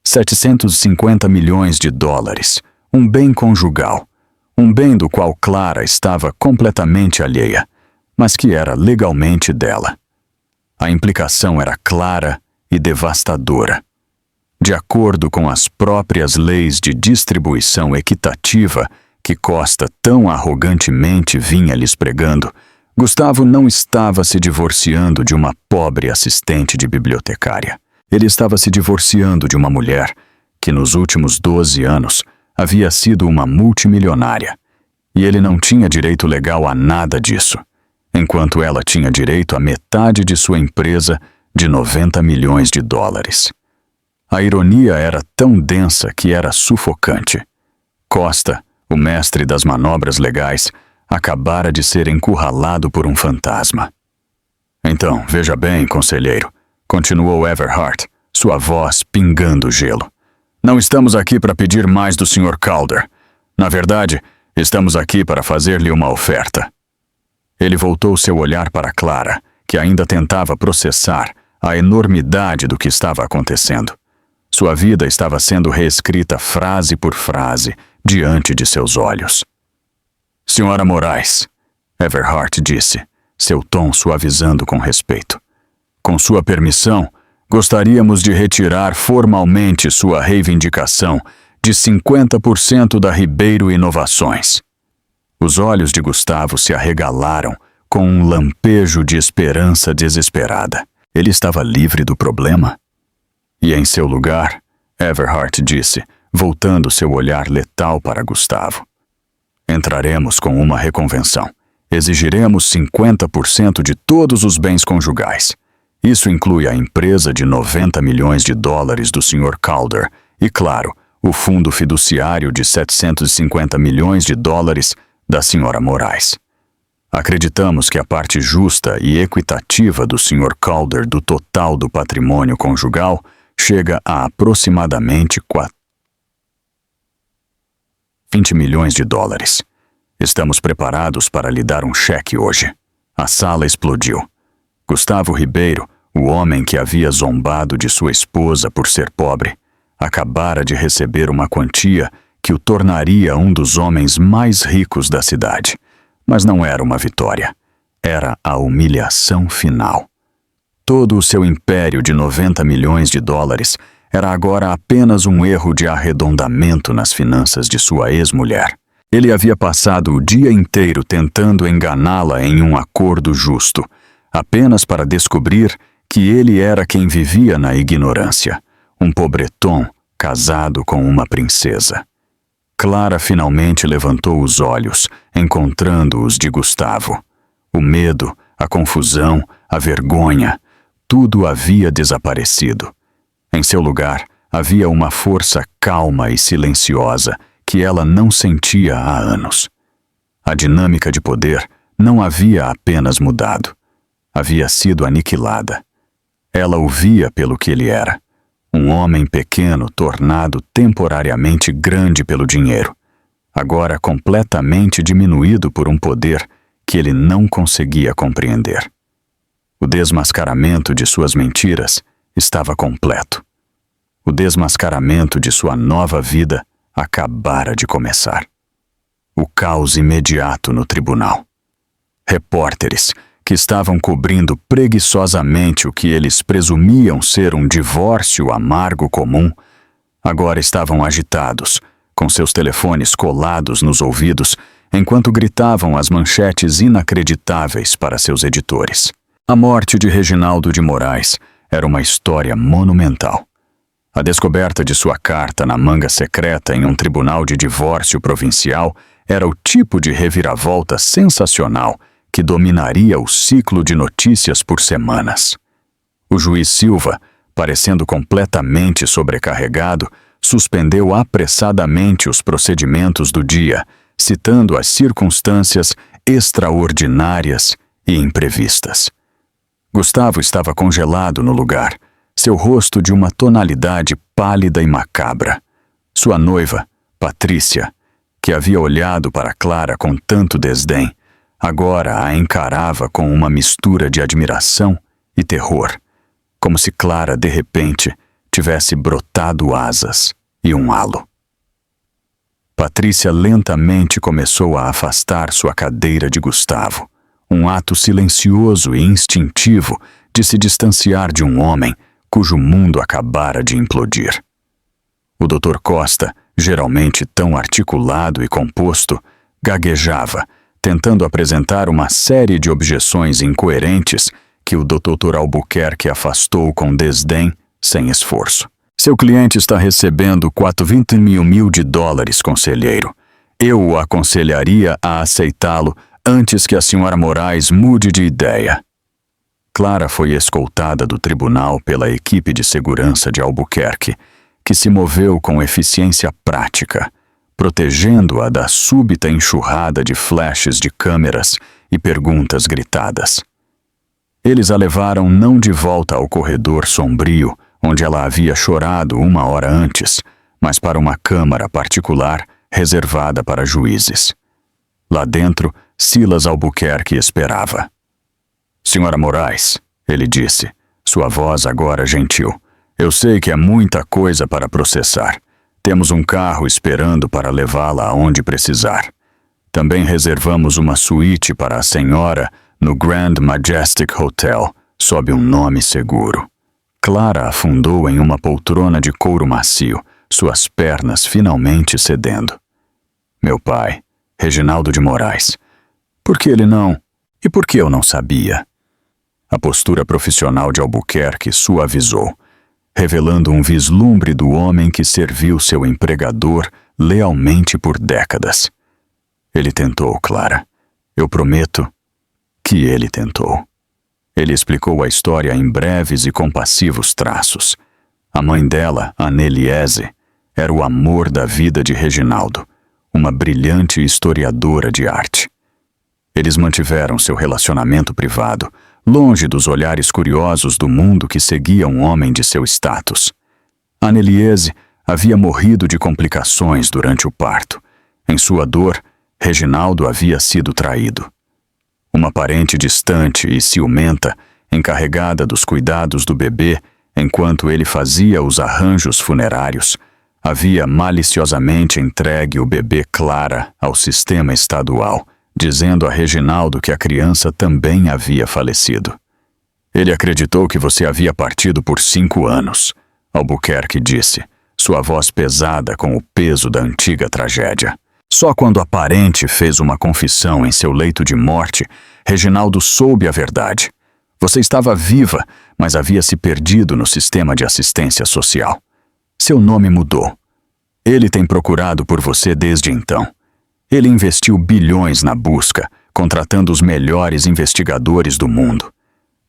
750 milhões de dólares, um bem conjugal, um bem do qual Clara estava completamente alheia, mas que era legalmente dela. A implicação era clara e devastadora. De acordo com as próprias leis de distribuição equitativa que Costa tão arrogantemente vinha lhes pregando, Gustavo não estava se divorciando de uma pobre assistente de bibliotecária. Ele estava se divorciando de uma mulher que nos últimos 12 anos havia sido uma multimilionária, e ele não tinha direito legal a nada disso, enquanto ela tinha direito a metade de sua empresa de 90 milhões de dólares. A ironia era tão densa que era sufocante. Costa, o mestre das manobras legais, acabara de ser encurralado por um fantasma. Então, veja bem, conselheiro, continuou Everhart, sua voz pingando gelo. Não estamos aqui para pedir mais do Sr. Calder. Na verdade, estamos aqui para fazer-lhe uma oferta. Ele voltou seu olhar para Clara, que ainda tentava processar a enormidade do que estava acontecendo. Sua vida estava sendo reescrita frase por frase diante de seus olhos. Senhora Moraes, Everhart disse, seu tom suavizando com respeito. Com sua permissão, gostaríamos de retirar formalmente sua reivindicação de 50% da Ribeiro Inovações. Os olhos de Gustavo se arregalaram com um lampejo de esperança desesperada. Ele estava livre do problema? E em seu lugar, Everhart disse, voltando seu olhar letal para Gustavo. Entraremos com uma reconvenção. Exigiremos 50% de todos os bens conjugais. Isso inclui a empresa de 90 milhões de dólares do Sr. Calder e, claro, o fundo fiduciário de 750 milhões de dólares da Sra. Moraes. Acreditamos que a parte justa e equitativa do Sr. Calder do total do patrimônio conjugal chega a aproximadamente 20 milhões de dólares. Estamos preparados para lhe dar um cheque hoje. A sala explodiu. Gustavo Ribeiro, o homem que havia zombado de sua esposa por ser pobre, acabara de receber uma quantia que o tornaria um dos homens mais ricos da cidade. Mas não era uma vitória. Era a humilhação final. Todo o seu império de 90 milhões de dólares era agora apenas um erro de arredondamento nas finanças de sua ex-mulher. Ele havia passado o dia inteiro tentando enganá-la em um acordo justo, apenas para descobrir que ele era quem vivia na ignorância, um pobretão casado com uma princesa. Clara finalmente levantou os olhos, encontrando-os de Gustavo. O medo, a confusão, a vergonha, tudo havia desaparecido. Em seu lugar, havia uma força calma e silenciosa que ela não sentia há anos. A dinâmica de poder não havia apenas mudado. Havia sido aniquilada. Ela o via pelo que ele era. Um homem pequeno tornado temporariamente grande pelo dinheiro, agora completamente diminuído por um poder que ele não conseguia compreender. O desmascaramento de suas mentiras estava completo. O desmascaramento de sua nova vida acabara de começar. O caos imediato no tribunal. Repórteres que estavam cobrindo preguiçosamente o que eles presumiam ser um divórcio amargo comum, agora estavam agitados, com seus telefones colados nos ouvidos, enquanto gritavam as manchetes inacreditáveis para seus editores. A morte de Reginaldo de Moraes era uma história monumental. A descoberta de sua carta na manga secreta em um tribunal de divórcio provincial era o tipo de reviravolta sensacional que dominaria o ciclo de notícias por semanas. O juiz Silva, parecendo completamente sobrecarregado, suspendeu apressadamente os procedimentos do dia, citando as circunstâncias extraordinárias e imprevistas. Gustavo estava congelado no lugar, seu rosto de uma tonalidade pálida e macabra. Sua noiva, Patrícia, que havia olhado para Clara com tanto desdém, agora a encarava com uma mistura de admiração e terror, como se Clara, de repente, tivesse brotado asas e um halo. Patrícia lentamente começou a afastar sua cadeira de Gustavo, um ato silencioso e instintivo de se distanciar de um homem cujo mundo acabara de implodir. O Dr. Costa, geralmente tão articulado e composto, gaguejava, tentando apresentar uma série de objeções incoerentes que o Dr. Albuquerque afastou com desdém, sem esforço. Seu cliente está recebendo $20 mil, conselheiro. Eu o aconselharia a aceitá-lo antes que a Sra. Moraes mude de ideia. Clara foi escoltada do tribunal pela equipe de segurança de Albuquerque, que se moveu com eficiência prática, protegendo-a da súbita enxurrada de flashes de câmeras e perguntas gritadas. Eles a levaram não de volta ao corredor sombrio, onde ela havia chorado 1 hora antes, mas para uma câmara particular reservada para juízes. Lá dentro, Silas Albuquerque esperava. Sra. Moraes, ele disse, sua voz agora gentil, eu sei que é muita coisa para processar. Temos um carro esperando para levá-la aonde precisar. Também reservamos uma suíte para a senhora no Grand Majestic Hotel, sob um nome seguro. Clara afundou em uma poltrona de couro macio, suas pernas finalmente cedendo. Meu pai, Reginaldo de Moraes. Por que ele não? E por que eu não sabia? A postura profissional de Albuquerque suavizou, revelando um vislumbre do homem que serviu seu empregador lealmente por décadas. Ele tentou, Clara. Eu prometo que ele tentou. Ele explicou a história em breves e compassivos traços. A mãe dela, Anneliese, era o amor da vida de Reginaldo, uma brilhante historiadora de arte. Eles mantiveram seu relacionamento privado, longe dos olhares curiosos do mundo que seguia um homem de seu status. Anneliese havia morrido de complicações durante o parto. Em sua dor, Reginaldo havia sido traído. Uma parente distante e ciumenta, encarregada dos cuidados do bebê enquanto ele fazia os arranjos funerários, havia maliciosamente entregue o bebê Clara ao sistema estadual, dizendo a Reginaldo que a criança também havia falecido. Ele acreditou que você havia partido por 5 anos, Albuquerque disse, sua voz pesada com o peso da antiga tragédia. Só quando a parente fez uma confissão em seu leito de morte, Reginaldo soube a verdade. Você estava viva, mas havia se perdido no sistema de assistência social. Seu nome mudou. Ele tem procurado por você desde então. Ele investiu bilhões na busca, contratando os melhores investigadores do mundo.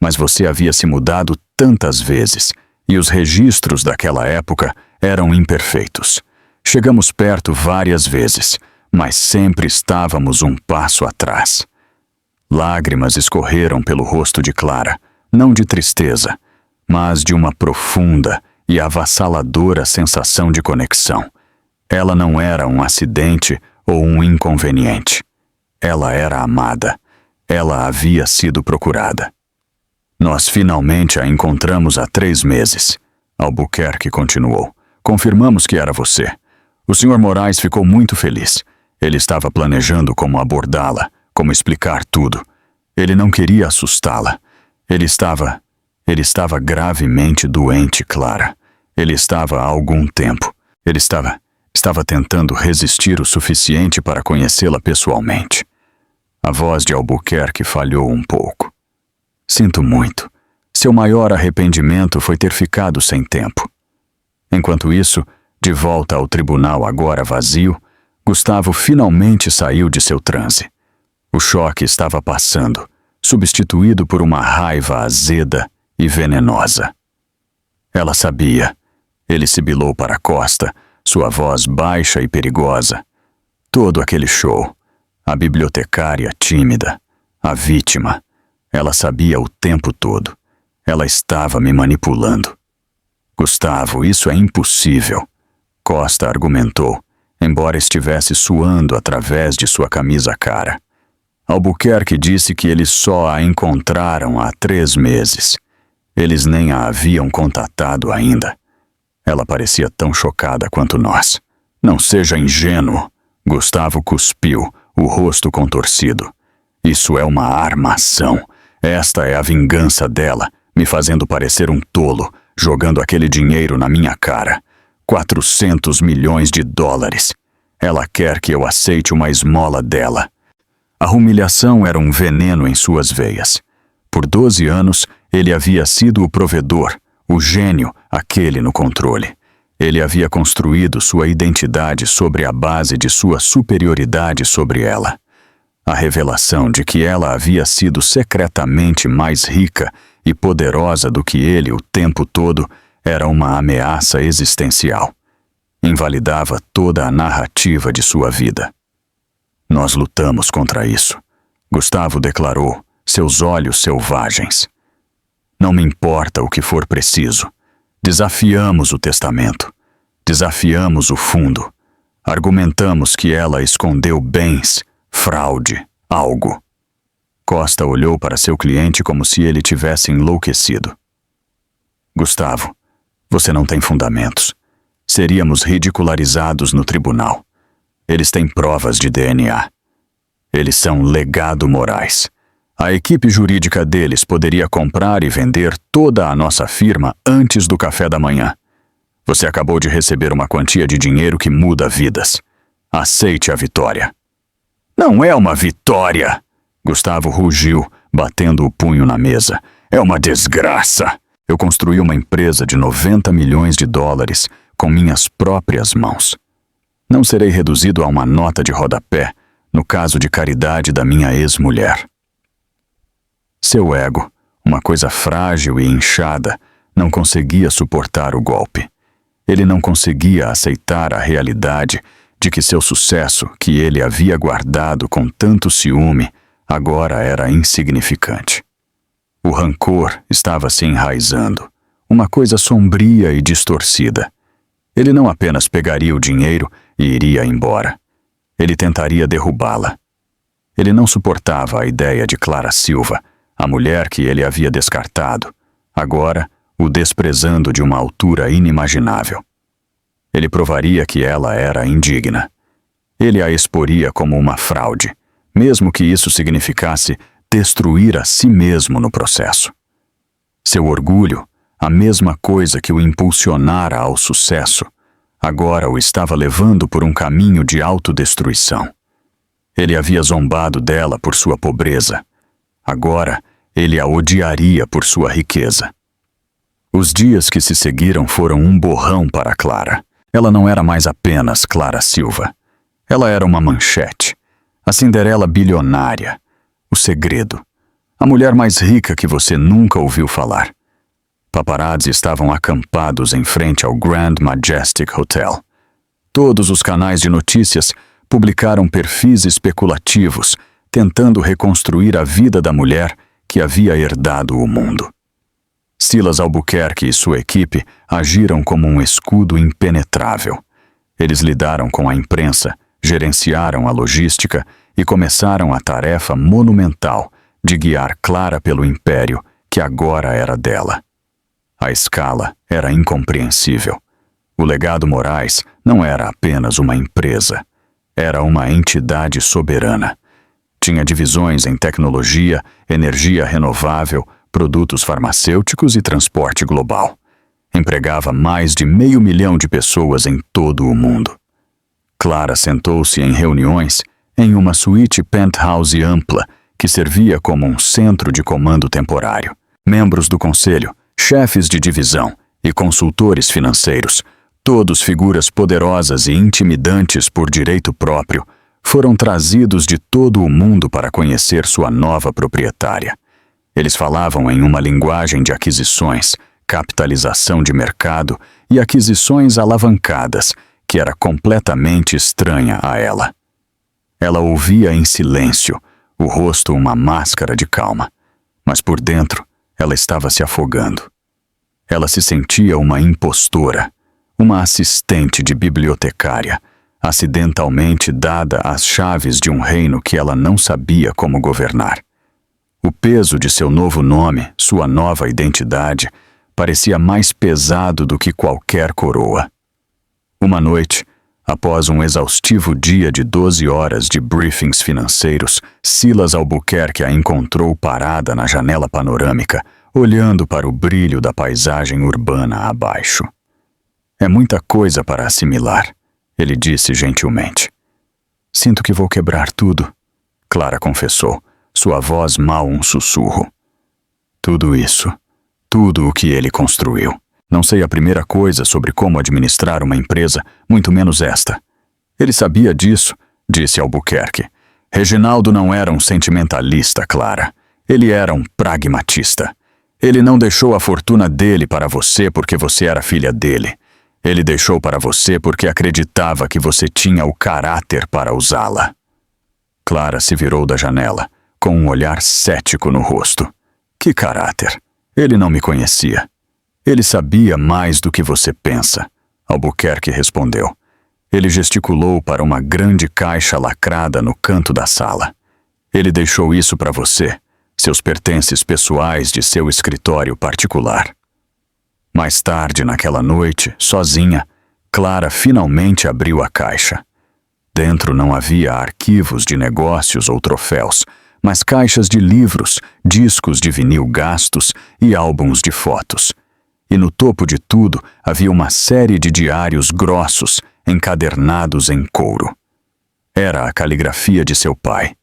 Mas você havia se mudado tantas vezes, e os registros daquela época eram imperfeitos. Chegamos perto várias vezes, mas sempre estávamos um passo atrás. Lágrimas escorreram pelo rosto de Clara, não de tristeza, mas de uma profunda e avassaladora sensação de conexão. Ela não era um acidente ou um inconveniente. Ela era amada. Ela havia sido procurada. Nós finalmente a encontramos há 3 meses. Albuquerque continuou. Confirmamos que era você. O Sr. Moraes ficou muito feliz. Ele estava planejando como abordá-la, como explicar tudo. Ele não queria assustá-la. Ele estava gravemente doente, Clara. Ele estava há algum tempo. Ele estava tentando resistir o suficiente para conhecê-la pessoalmente. A voz de Albuquerque falhou um pouco. Sinto muito. Seu maior arrependimento foi ter ficado sem tempo. Enquanto isso, de volta ao tribunal agora vazio, Gustavo finalmente saiu de seu transe. O choque estava passando, substituído por uma raiva azeda e venenosa. Ela sabia. Ele sibilou para Costa, sua voz baixa e perigosa. Todo aquele show. A bibliotecária tímida. A vítima. Ela sabia o tempo todo. Ela estava me manipulando. Gustavo, isso é impossível. Costa argumentou, embora estivesse suando através de sua camisa cara. Albuquerque disse que eles só a encontraram há 3 meses. Eles nem a haviam contatado ainda. Ela parecia tão chocada quanto nós. Não seja ingênuo. Gustavo cuspiu, o rosto contorcido. Isso é uma armação. Esta é a vingança dela, me fazendo parecer um tolo, jogando aquele dinheiro na minha cara. 400 milhões de dólares. Ela quer que eu aceite uma esmola dela. A humilhação era um veneno em suas veias. Por 12 anos, ele havia sido o provedor, o gênio, aquele no controle. Ele havia construído sua identidade sobre a base de sua superioridade sobre ela. A revelação de que ela havia sido secretamente mais rica e poderosa do que ele o tempo todo era uma ameaça existencial. Invalidava toda a narrativa de sua vida. Nós lutamos contra isso. Gustavo declarou, seus olhos selvagens. Não me importa o que for preciso. Desafiamos o testamento. Desafiamos o fundo. Argumentamos que ela escondeu bens, fraude, algo. Costa olhou para seu cliente como se ele tivesse enlouquecido. Gustavo, você não tem fundamentos. Seríamos ridicularizados no tribunal. Eles têm provas de DNA. Eles são legado morais. A equipe jurídica deles poderia comprar e vender toda a nossa firma antes do café da manhã. Você acabou de receber uma quantia de dinheiro que muda vidas. Aceite a vitória. Não é uma vitória! Gustavo rugiu, batendo o punho na mesa. É uma desgraça! Eu construí uma empresa de 90 milhões de dólares com minhas próprias mãos. Não serei reduzido a uma nota de rodapé no caso de caridade da minha ex-mulher. Seu ego, uma coisa frágil e inchada, não conseguia suportar o golpe. Ele não conseguia aceitar a realidade de que seu sucesso, que ele havia guardado com tanto ciúme, agora era insignificante. O rancor estava se enraizando, uma coisa sombria e distorcida. Ele não apenas pegaria o dinheiro e iria embora. Ele tentaria derrubá-la. Ele não suportava a ideia de Clara Silva, a mulher que ele havia descartado, agora o desprezando de uma altura inimaginável. Ele provaria que ela era indigna. Ele a exporia como uma fraude, mesmo que isso significasse destruir a si mesmo no processo. Seu orgulho, a mesma coisa que o impulsionara ao sucesso, agora o estava levando por um caminho de autodestruição. Ele havia zombado dela por sua pobreza. Agora, ele a odiaria por sua riqueza. Os dias que se seguiram foram um borrão para Clara. Ela não era mais apenas Clara Silva. Ela era uma manchete. A Cinderela bilionária. O segredo. A mulher mais rica que você nunca ouviu falar. Paparazzi estavam acampados em frente ao Grand Majestic Hotel. Todos os canais de notícias publicaram perfis especulativos, tentando reconstruir a vida da mulher que havia herdado o mundo. Silas Albuquerque e sua equipe agiram como um escudo impenetrável. Eles lidaram com a imprensa, gerenciaram a logística e começaram a tarefa monumental de guiar Clara pelo império que agora era dela. A escala era incompreensível. O Legado Morais não era apenas uma empresa. Era uma entidade soberana. Tinha divisões em tecnologia, energia renovável, produtos farmacêuticos e transporte global. Empregava mais de 500 mil de pessoas em todo o mundo. Clara sentou-se em reuniões em uma suíte penthouse ampla que servia como um centro de comando temporário. Membros do conselho, chefes de divisão e consultores financeiros, todos figuras poderosas e intimidantes por direito próprio, foram trazidos de todo o mundo para conhecer sua nova proprietária. Eles falavam em uma linguagem de aquisições, capitalização de mercado e aquisições alavancadas, que era completamente estranha a ela. Ela ouvia em silêncio, o rosto uma máscara de calma, mas por dentro ela estava se afogando. Ela se sentia uma impostora, uma assistente de bibliotecária, acidentalmente dada as chaves de um reino que ela não sabia como governar. O peso de seu novo nome, sua nova identidade, parecia mais pesado do que qualquer coroa. Uma noite, após um exaustivo dia de 12 horas de briefings financeiros, Silas Albuquerque a encontrou parada na janela panorâmica, olhando para o brilho da paisagem urbana abaixo. "É muita coisa para assimilar", ele disse gentilmente. "Sinto que vou quebrar tudo", Clara confessou, sua voz mal um sussurro. "Tudo isso, tudo o que ele construiu. Não sei a primeira coisa sobre como administrar uma empresa, muito menos esta." "Ele sabia disso", disse Albuquerque. "Reginaldo não era um sentimentalista, Clara. Ele era um pragmatista. Ele não deixou a fortuna dele para você porque você era filha dele. Ele deixou para você porque acreditava que você tinha o caráter para usá-la." Clara se virou da janela, com um olhar cético no rosto. "Que caráter? Ele não me conhecia." "Ele sabia mais do que você pensa", Albuquerque respondeu. Ele gesticulou para uma grande caixa lacrada no canto da sala. "Ele deixou isso para você, seus pertences pessoais de seu escritório particular." Mais tarde naquela noite, sozinha, Clara finalmente abriu a caixa. Dentro não havia arquivos de negócios ou troféus, mas caixas de livros, discos de vinil gastos e álbuns de fotos. E no topo de tudo havia uma série de diários grossos, encadernados em couro. Era a caligrafia de seu pai.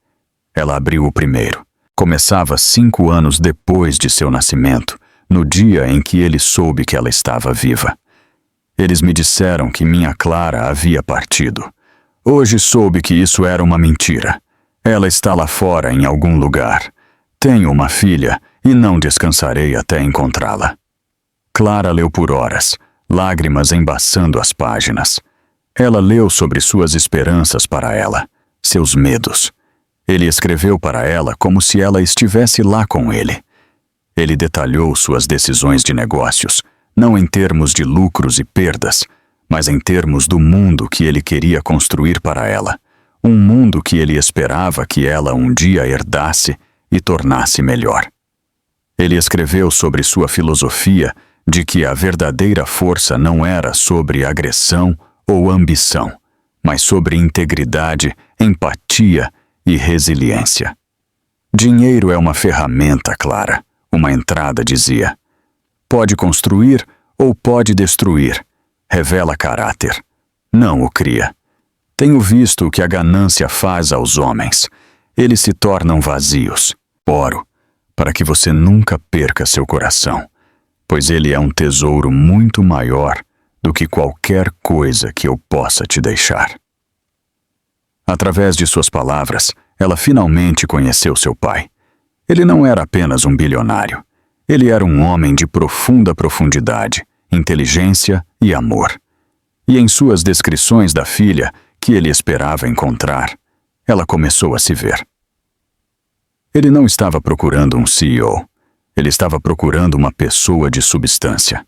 Ela abriu o primeiro. Começava 5 anos depois de seu nascimento, no dia em que ele soube que ela estava viva. "Eles me disseram que minha Clara havia partido. Hoje soube que isso era uma mentira. Ela está lá fora em algum lugar. Tenho uma filha e não descansarei até encontrá-la." Clara leu por horas, lágrimas embaçando as páginas. Ela leu sobre suas esperanças para ela, seus medos. Ele escreveu para ela como se ela estivesse lá com ele. Ele detalhou suas decisões de negócios, não em termos de lucros e perdas, mas em termos do mundo que ele queria construir para ela, um mundo que ele esperava que ela um dia herdasse e tornasse melhor. Ele escreveu sobre sua filosofia de que a verdadeira força não era sobre agressão ou ambição, mas sobre integridade, empatia e resiliência. "Dinheiro é uma ferramenta, Clara", uma entrada dizia. "Pode construir ou pode destruir. Revela caráter. Não o cria. Tenho visto o que a ganância faz aos homens. Eles se tornam vazios. Oro para que você nunca perca seu coração, pois ele é um tesouro muito maior do que qualquer coisa que eu possa te deixar." Através de suas palavras, ela finalmente conheceu seu pai. Ele não era apenas um bilionário. Ele era um homem de profunda profundidade, inteligência e amor. E em suas descrições da filha, que ele esperava encontrar, ela começou a se ver. Ele não estava procurando um CEO. Ele estava procurando uma pessoa de substância.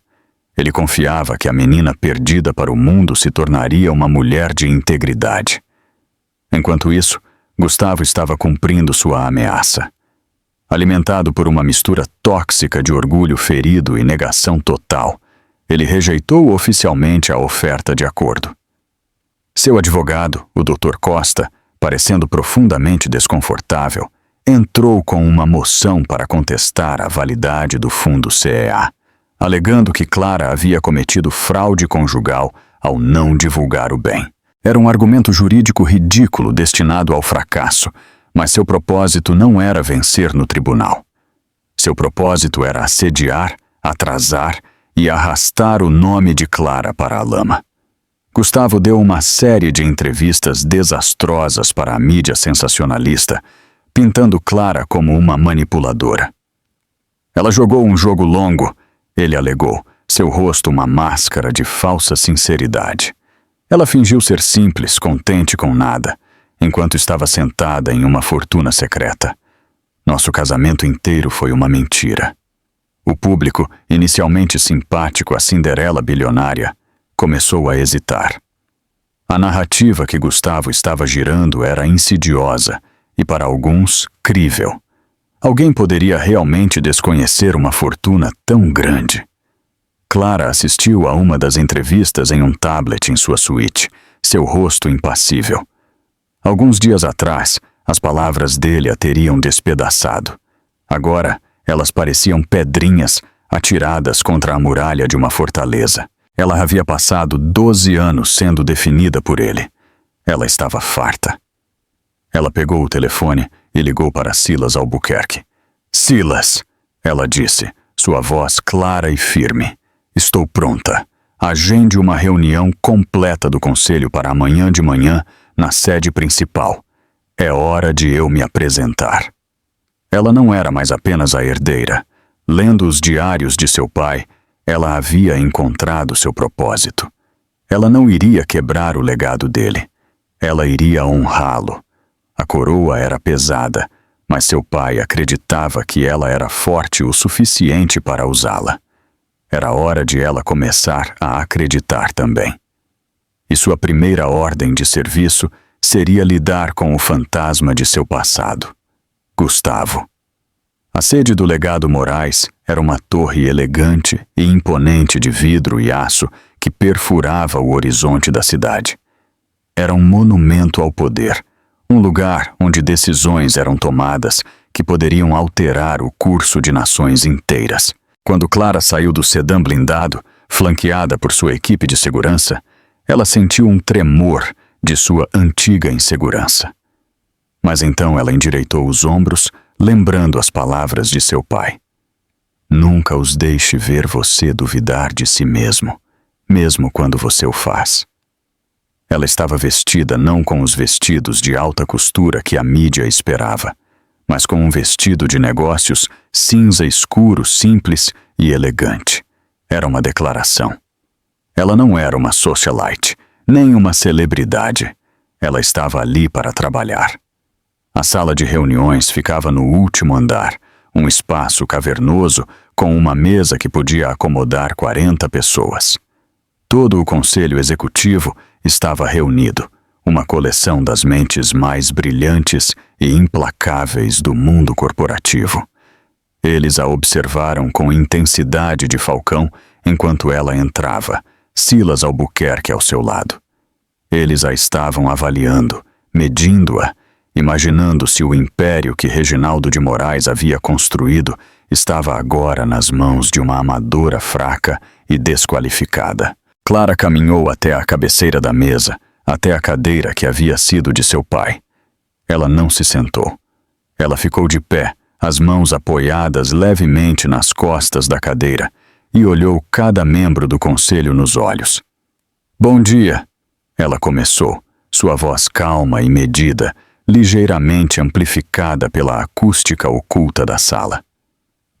Ele confiava que a menina perdida para o mundo se tornaria uma mulher de integridade. Enquanto isso, Gustavo estava cumprindo sua ameaça. Alimentado por uma mistura tóxica de orgulho ferido e negação total, ele rejeitou oficialmente a oferta de acordo. Seu advogado, o Dr. Costa, parecendo profundamente desconfortável, entrou com uma moção para contestar a validade do fundo CEA, alegando que Clara havia cometido fraude conjugal ao não divulgar o bem. Era um argumento jurídico ridículo destinado ao fracasso, mas seu propósito não era vencer no tribunal. Seu propósito era assediar, atrasar e arrastar o nome de Clara para a lama. Gustavo deu uma série de entrevistas desastrosas para a mídia sensacionalista, pintando Clara como uma manipuladora. Ela jogou um jogo longo, ele alegou, seu rosto uma máscara de falsa sinceridade. Ela fingiu ser simples, contente com nada, enquanto estava sentada em uma fortuna secreta. Nosso casamento inteiro foi uma mentira. O público, inicialmente simpático à Cinderela bilionária, começou a hesitar. A narrativa que Gustavo estava girando era insidiosa e, para alguns, crível. Alguém poderia realmente desconhecer uma fortuna tão grande? Clara assistiu a uma das entrevistas em um tablet em sua suíte, seu rosto impassível. Alguns dias atrás, as palavras dele a teriam despedaçado. Agora, elas pareciam pedrinhas atiradas contra a muralha de uma fortaleza. Ela havia passado 12 anos sendo definida por ele. Ela estava farta. Ela pegou o telefone e ligou para Silas Albuquerque. "Silas", ela disse, sua voz clara e firme. "Estou pronta. Agende uma reunião completa do conselho para amanhã de manhã na sede principal. É hora de eu me apresentar." Ela não era mais apenas a herdeira. Lendo os diários de seu pai, ela havia encontrado seu propósito. Ela não iria quebrar o legado dele. Ela iria honrá-lo. A coroa era pesada, mas seu pai acreditava que ela era forte o suficiente para usá-la. Era hora de ela começar a acreditar também. E sua primeira ordem de serviço seria lidar com o fantasma de seu passado, Gustavo. A sede do legado Moraes era uma torre elegante e imponente de vidro e aço que perfurava o horizonte da cidade. Era um monumento ao poder, um lugar onde decisões eram tomadas que poderiam alterar o curso de nações inteiras. Quando Clara saiu do sedã blindado, flanqueada por sua equipe de segurança, ela sentiu um tremor de sua antiga insegurança. Mas então ela endireitou os ombros, lembrando as palavras de seu pai. "Nunca os deixe ver você duvidar de si mesmo, mesmo quando você o faz." Ela estava vestida não com os vestidos de alta costura que a mídia esperava, mas com um vestido de negócios cinza escuro, simples e elegante. Era uma declaração. Ela não era uma socialite, nem uma celebridade. Ela estava ali para trabalhar. A sala de reuniões ficava no último andar, um espaço cavernoso com uma mesa que podia acomodar 40 pessoas. Todo o conselho executivo estava reunido, uma coleção das mentes mais brilhantes e implacáveis do mundo corporativo. Eles a observaram com intensidade de falcão enquanto ela entrava, Silas Albuquerque ao seu lado. Eles a estavam avaliando, medindo-a, imaginando se o império que Reginaldo de Moraes havia construído estava agora nas mãos de uma amadora fraca e desqualificada. Clara caminhou até a cabeceira da mesa, até a cadeira que havia sido de seu pai. Ela não se sentou. Ela ficou de pé, as mãos apoiadas levemente nas costas da cadeira, e olhou cada membro do conselho nos olhos. "Bom dia", ela começou, sua voz calma e medida, ligeiramente amplificada pela acústica oculta da sala.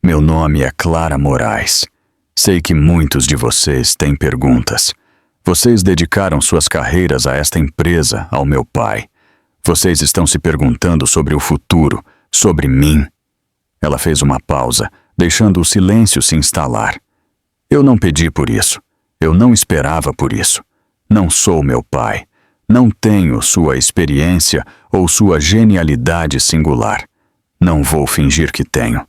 "Meu nome é Clara Moraes. Sei que muitos de vocês têm perguntas. Vocês dedicaram suas carreiras a esta empresa, ao meu pai. Vocês estão se perguntando sobre o futuro, sobre mim." Ela fez uma pausa, deixando o silêncio se instalar. "Eu não pedi por isso. Eu não esperava por isso. Não sou meu pai. Não tenho sua experiência ou sua genialidade singular. Não vou fingir que tenho.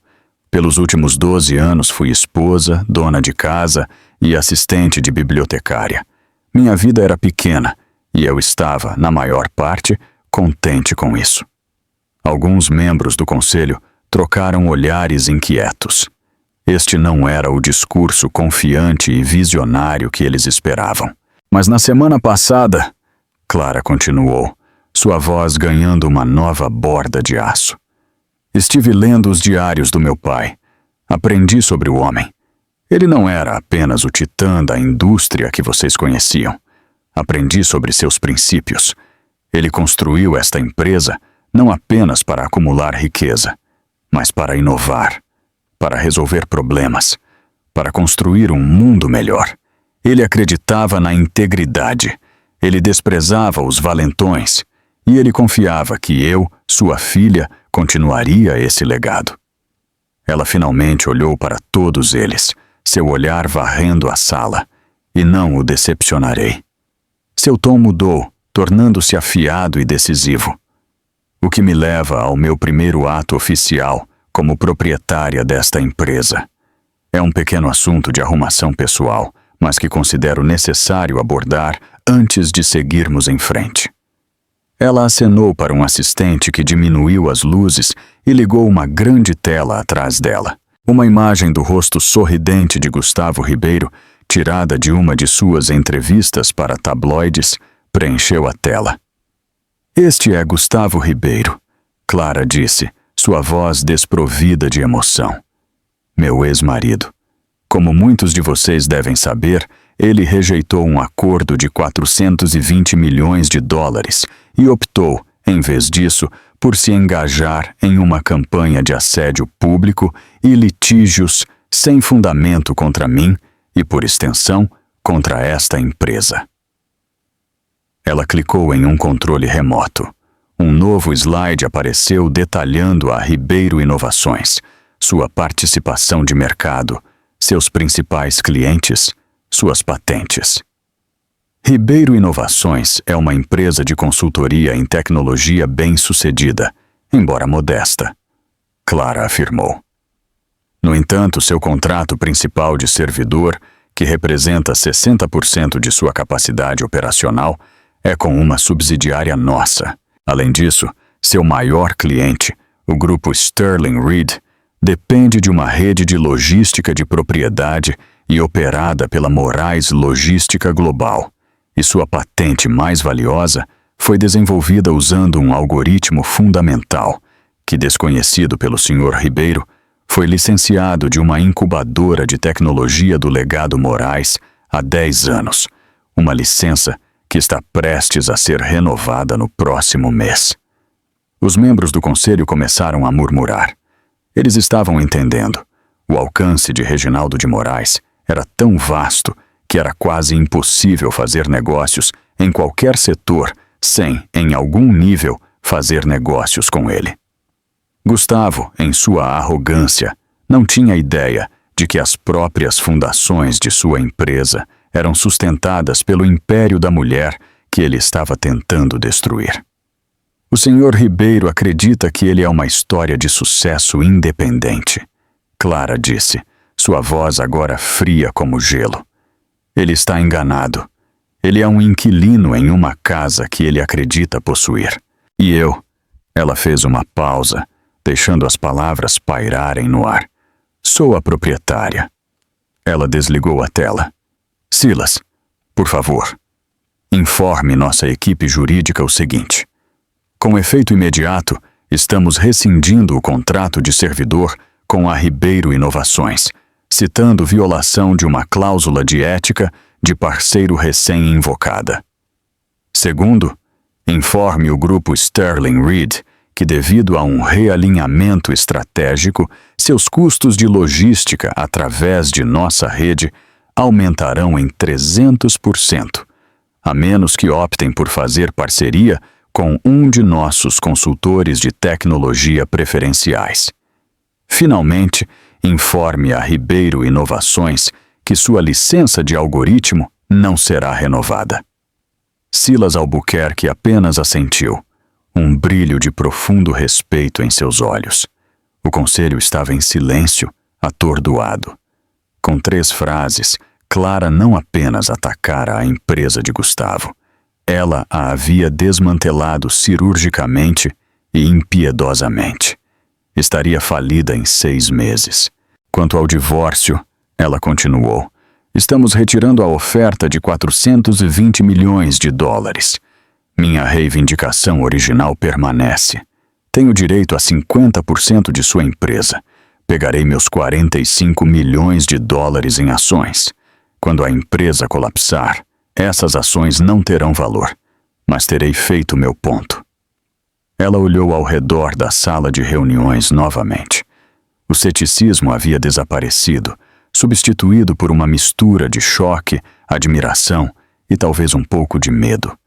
Pelos últimos 12 anos fui esposa, dona de casa e assistente de bibliotecária. Minha vida era pequena e eu estava, na maior parte, contente com isso." Alguns membros do conselho trocaram olhares inquietos. Este não era o discurso confiante e visionário que eles esperavam. "Mas na semana passada", Clara continuou, sua voz ganhando uma nova borda de aço, "estive lendo os diários do meu pai. Aprendi sobre o homem. Ele não era apenas o titã da indústria que vocês conheciam. Aprendi sobre seus princípios. Ele construiu esta empresa não apenas para acumular riqueza, mas para inovar, para resolver problemas, para construir um mundo melhor. Ele acreditava na integridade. Ele desprezava os valentões. e ele confiava que eu, sua filha, continuaria esse legado. Ela finalmente olhou para todos eles, seu olhar varrendo a sala, e não o decepcionarei. Seu tom mudou, tornando-se afiado e decisivo. O que me leva ao meu primeiro ato oficial como proprietária desta empresa. É um pequeno assunto de arrumação pessoal, mas que considero necessário abordar antes de seguirmos em frente. Ela acenou para um assistente que diminuiu as luzes e ligou uma grande tela atrás dela. Uma imagem do rosto sorridente de Gustavo Ribeiro, tirada de uma de suas entrevistas para tabloides, preencheu a tela. Este é Gustavo Ribeiro, Clara disse, sua voz desprovida de emoção. Meu ex-marido. Como muitos de vocês devem saber, ele rejeitou um acordo de 420 milhões de dólares e optou, em vez disso, por se engajar em uma campanha de assédio público e litígios sem fundamento contra mim e, por extensão, contra esta empresa. Ela clicou em um controle remoto. Um novo slide apareceu detalhando a Ribeiro Inovações, sua participação de mercado, seus principais clientes, suas patentes. Ribeiro Inovações é uma empresa de consultoria em tecnologia bem-sucedida, embora modesta, Clara afirmou. No entanto, seu contrato principal de servidor, que representa 60% de sua capacidade operacional, é com uma subsidiária nossa. Além disso, seu maior cliente, o grupo Sterling Reed, depende de uma rede de logística de propriedade e operada pela Moraes Logística Global, e sua patente mais valiosa foi desenvolvida usando um algoritmo fundamental que, desconhecido pelo Sr. Ribeiro, foi licenciado de uma incubadora de tecnologia do legado Moraes há 10 anos, uma licença que está prestes a ser renovada no próximo mês. Os membros do conselho começaram a murmurar. Eles estavam entendendo. O alcance de Reginaldo de Moraes era tão vasto que era quase impossível fazer negócios em qualquer setor sem, em algum nível, fazer negócios com ele. Gustavo, em sua arrogância, não tinha ideia de que as próprias fundações de sua empresa eram sustentadas pelo império da mulher que ele estava tentando destruir. O Sr. Ribeiro acredita que ele é uma história de sucesso independente, Clara disse, sua voz agora fria como gelo. Ele está enganado. Ele é um inquilino em uma casa que ele acredita possuir. E eu... Ela fez uma pausa, deixando as palavras pairarem no ar. Sou a proprietária. Ela desligou a tela. Silas, por favor, informe nossa equipe jurídica o seguinte. Com efeito imediato, estamos rescindindo o contrato de servidor com a Ribeiro Inovações, citando violação de uma cláusula de ética de parceiro recém-invocada. Segundo, informe o grupo Sterling Reed que, devido a um realinhamento estratégico, seus custos de logística através de nossa rede aumentarão em 300%, a menos que optem por fazer parceria com um de nossos consultores de tecnologia preferenciais. Finalmente, informe a Ribeiro Inovações que sua licença de algoritmo não será renovada. Silas Albuquerque apenas assentiu, um brilho de profundo respeito em seus olhos. O conselho estava em silêncio, atordoado. Com 3 frases, Clara não apenas atacara a empresa de Gustavo, ela a havia desmantelado cirurgicamente e impiedosamente. Estaria falida em 6 meses. Quanto ao divórcio, ela continuou, estamos retirando a oferta de 420 milhões de dólares. Minha reivindicação original permanece. Tenho direito a 50% de sua empresa. Pegarei meus 45 milhões de dólares em ações. Quando a empresa colapsar, essas ações não terão valor, mas terei feito meu ponto. Ela olhou ao redor da sala de reuniões novamente. O ceticismo havia desaparecido, substituído por uma mistura de choque, admiração e talvez um pouco de medo.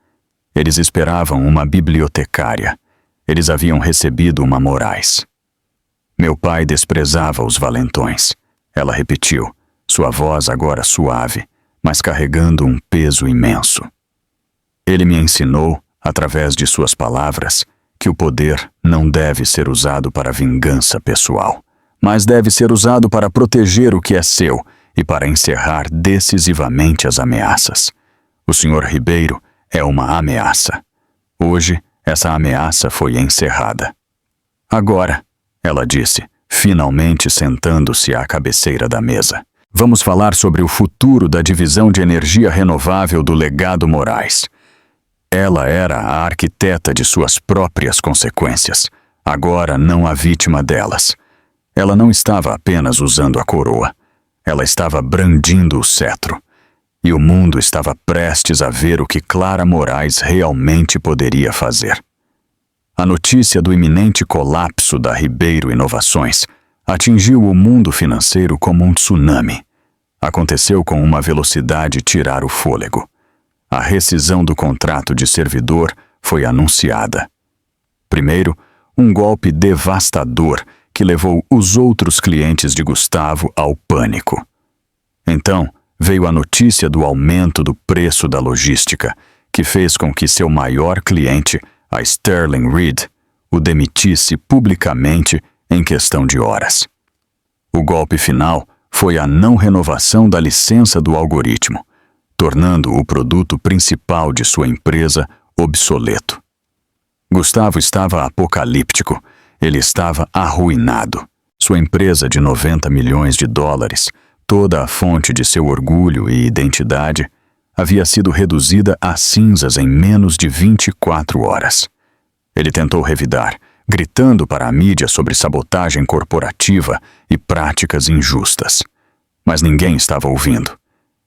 Eles esperavam uma bibliotecária. Eles haviam recebido uma Moraes. Meu pai desprezava os valentões. Ela repetiu, sua voz agora suave, mas carregando um peso imenso. Ele me ensinou, através de suas palavras, que o poder não deve ser usado para vingança pessoal, mas deve ser usado para proteger o que é seu e para encerrar decisivamente as ameaças. O Sr. Ribeiro é uma ameaça. Hoje, essa ameaça foi encerrada. Agora, ela disse, finalmente sentando-se à cabeceira da mesa, vamos falar sobre o futuro da divisão de energia renovável do legado Moraes. Ela era a arquiteta de suas próprias consequências, agora não a vítima delas. Ela não estava apenas usando a coroa, ela estava brandindo o cetro. E o mundo estava prestes a ver o que Clara Moraes realmente poderia fazer. A notícia do iminente colapso da Ribeiro Inovações atingiu o mundo financeiro como um tsunami. Aconteceu com uma velocidade tirar o fôlego. A rescisão do contrato de servidor foi anunciada. Primeiro, um golpe devastador que levou os outros clientes de Gustavo ao pânico. Então, veio a notícia do aumento do preço da logística, que fez com que seu maior cliente, a Sterling Reed, o demitisse publicamente em questão de horas. O golpe final foi a não renovação da licença do algoritmo, tornando o produto principal de sua empresa obsoleto. Gustavo estava apocalíptico, ele estava arruinado. Sua empresa de 90 milhões de dólares, toda a fonte de seu orgulho e identidade, havia sido reduzida a cinzas em menos de 24 horas. Ele tentou revidar, gritando para a mídia sobre sabotagem corporativa e práticas injustas. Mas ninguém estava ouvindo.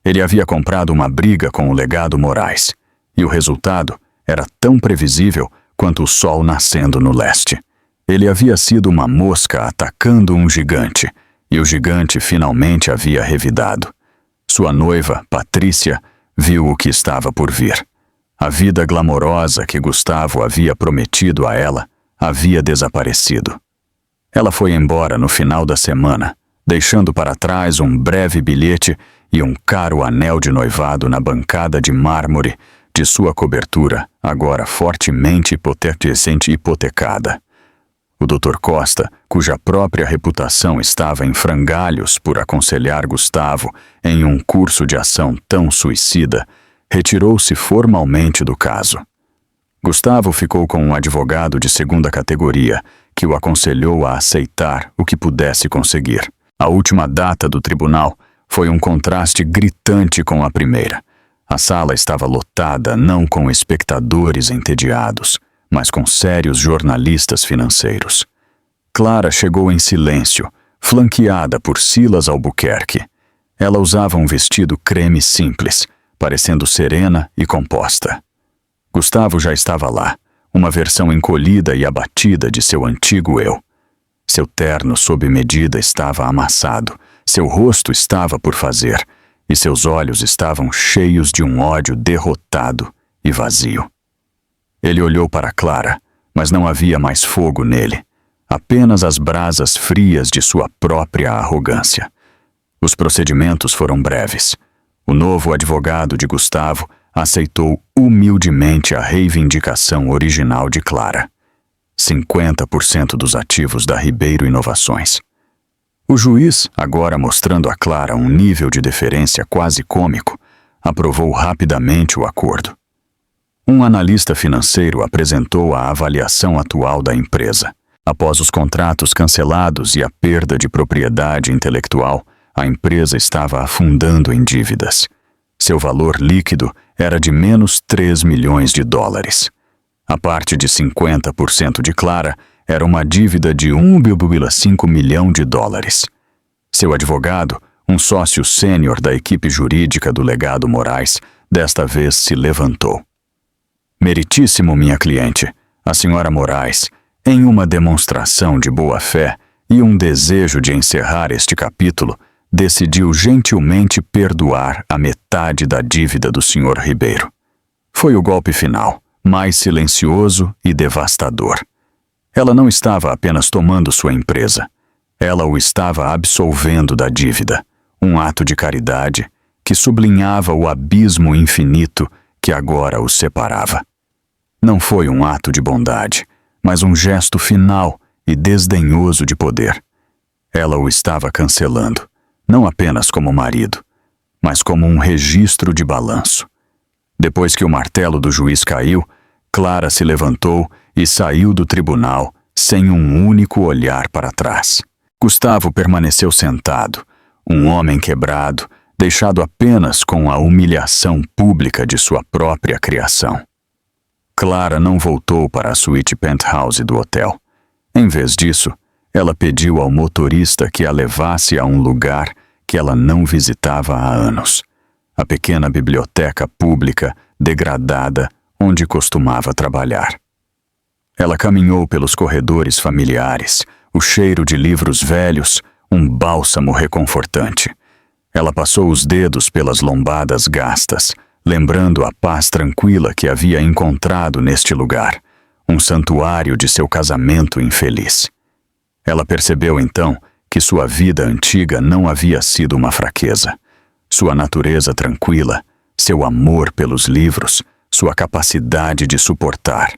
Ele havia comprado uma briga com o legado Moraes, e o resultado era tão previsível quanto o sol nascendo no leste. Ele havia sido uma mosca atacando um gigante, e o gigante finalmente havia revidado. Sua noiva, Patrícia, viu o que estava por vir. A vida glamourosa que Gustavo havia prometido a ela havia desaparecido. Ela foi embora no final da semana, deixando para trás um breve bilhete e um caro anel de noivado na bancada de mármore de sua cobertura, agora fortemente hipotecada. O Dr. Costa, cuja própria reputação estava em frangalhos por aconselhar Gustavo em um curso de ação tão suicida, retirou-se formalmente do caso. Gustavo ficou com um advogado de segunda categoria, que o aconselhou a aceitar o que pudesse conseguir. A última data do tribunal foi um contraste gritante com a primeira. A sala estava lotada não com espectadores entediados, mas com sérios jornalistas financeiros. Clara chegou em silêncio, flanqueada por Silas Albuquerque. Ela usava um vestido creme simples, parecendo serena e composta. Gustavo já estava lá, uma versão encolhida e abatida de seu antigo eu. Seu terno sob medida estava amassado, seu rosto estava por fazer, e seus olhos estavam cheios de um ódio derrotado e vazio. Ele olhou para Clara, mas não havia mais fogo nele, apenas as brasas frias de sua própria arrogância. Os procedimentos foram breves. O novo advogado de Gustavo aceitou humildemente a reivindicação original de Clara: 50% dos ativos da Ribeiro Inovações. O juiz, agora mostrando a Clara um nível de deferência quase cômico, aprovou rapidamente o acordo. Um analista financeiro apresentou a avaliação atual da empresa. Após os contratos cancelados e a perda de propriedade intelectual, a empresa estava afundando em dívidas. Seu valor líquido era de menos 3 milhões de dólares. A parte de 50% de Clara era uma dívida de 1,5 milhão de dólares. Seu advogado, um sócio sênior da equipe jurídica do legado Moraes, desta vez se levantou. Meritíssimo minha cliente, a senhora Moraes, em uma demonstração de boa-fé e um desejo de encerrar este capítulo, decidiu gentilmente perdoar a metade da dívida do Sr. Ribeiro. Foi o golpe final, mais silencioso e devastador. Ela não estava apenas tomando sua empresa. Ela o estava absolvendo da dívida, um ato de caridade que sublinhava o abismo infinito que agora os separava. Não foi um ato de bondade, mas um gesto final e desdenhoso de poder. Ela o estava cancelando, não apenas como marido, mas como um registro de balanço. Depois que o martelo do juiz caiu, Clara se levantou e saiu do tribunal sem um único olhar para trás. Gustavo permaneceu sentado, um homem quebrado, deixado apenas com a humilhação pública de sua própria criação. Clara não voltou para a suíte penthouse do hotel. Em vez disso, ela pediu ao motorista que a levasse a um lugar que ela não visitava há anos, a pequena biblioteca pública degradada onde costumava trabalhar. Ela caminhou pelos corredores familiares, o cheiro de livros velhos, um bálsamo reconfortante. Ela passou os dedos pelas lombadas gastas, lembrando a paz tranquila que havia encontrado neste lugar, um santuário de seu casamento infeliz. Ela percebeu então que sua vida antiga não havia sido uma fraqueza. Sua natureza tranquila, seu amor pelos livros, sua capacidade de suportar.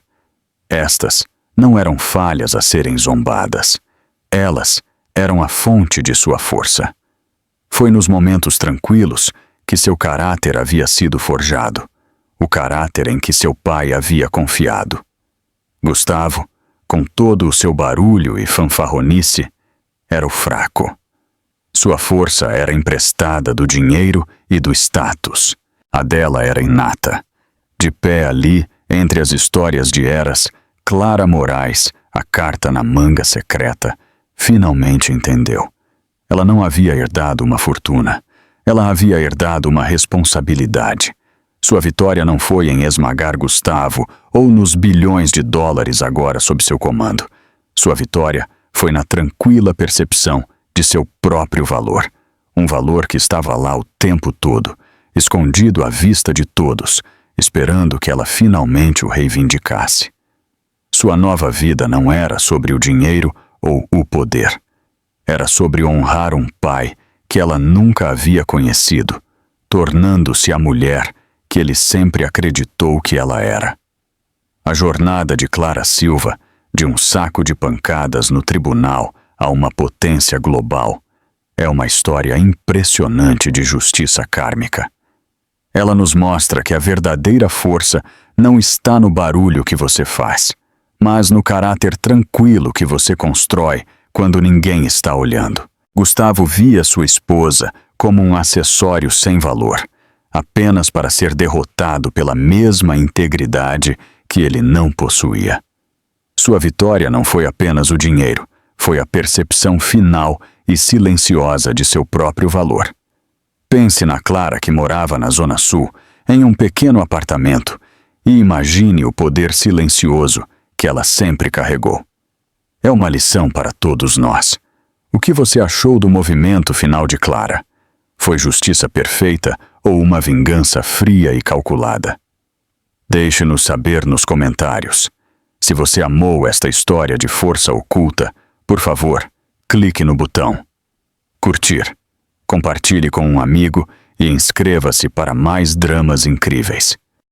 Estas não eram falhas a serem zombadas. Elas eram a fonte de sua força. Foi nos momentos tranquilos que seu caráter havia sido forjado, o caráter em que seu pai havia confiado. Gustavo, com todo o seu barulho e fanfarronice, era o fraco. Sua força era emprestada do dinheiro e do status. A dela era inata. De pé ali, entre as histórias de eras, Clara Moraes, a carta na manga secreta, finalmente entendeu. Ela não havia herdado uma fortuna. Ela havia herdado uma responsabilidade. Sua vitória não foi em esmagar Gustavo ou nos bilhões de dólares agora sob seu comando. Sua vitória foi na tranquila percepção de seu próprio valor. Um valor que estava lá o tempo todo, escondido à vista de todos, esperando que ela finalmente o reivindicasse. Sua nova vida não era sobre o dinheiro ou o poder. Era sobre honrar um pai que ela nunca havia conhecido, tornando-se a mulher que ele sempre acreditou que ela era. A jornada de Clara Silva, de um saco de pancadas no tribunal a uma potência global, é uma história impressionante de justiça kármica. Ela nos mostra que a verdadeira força não está no barulho que você faz, mas no caráter tranquilo que você constrói quando ninguém está olhando. Gustavo via sua esposa como um acessório sem valor, apenas para ser derrotado pela mesma integridade que ele não possuía. Sua vitória não foi apenas o dinheiro, foi a percepção final e silenciosa de seu próprio valor. Pense na Clara que morava na Zona Sul, em um pequeno apartamento, e imagine o poder silencioso que ela sempre carregou. É uma lição para todos nós. O que você achou do movimento final de Clara? Foi justiça perfeita ou uma vingança fria e calculada? Deixe-nos saber nos comentários. Se você amou esta história de força oculta, por favor, clique no botão curtir, compartilhe com um amigo e inscreva-se para mais dramas incríveis.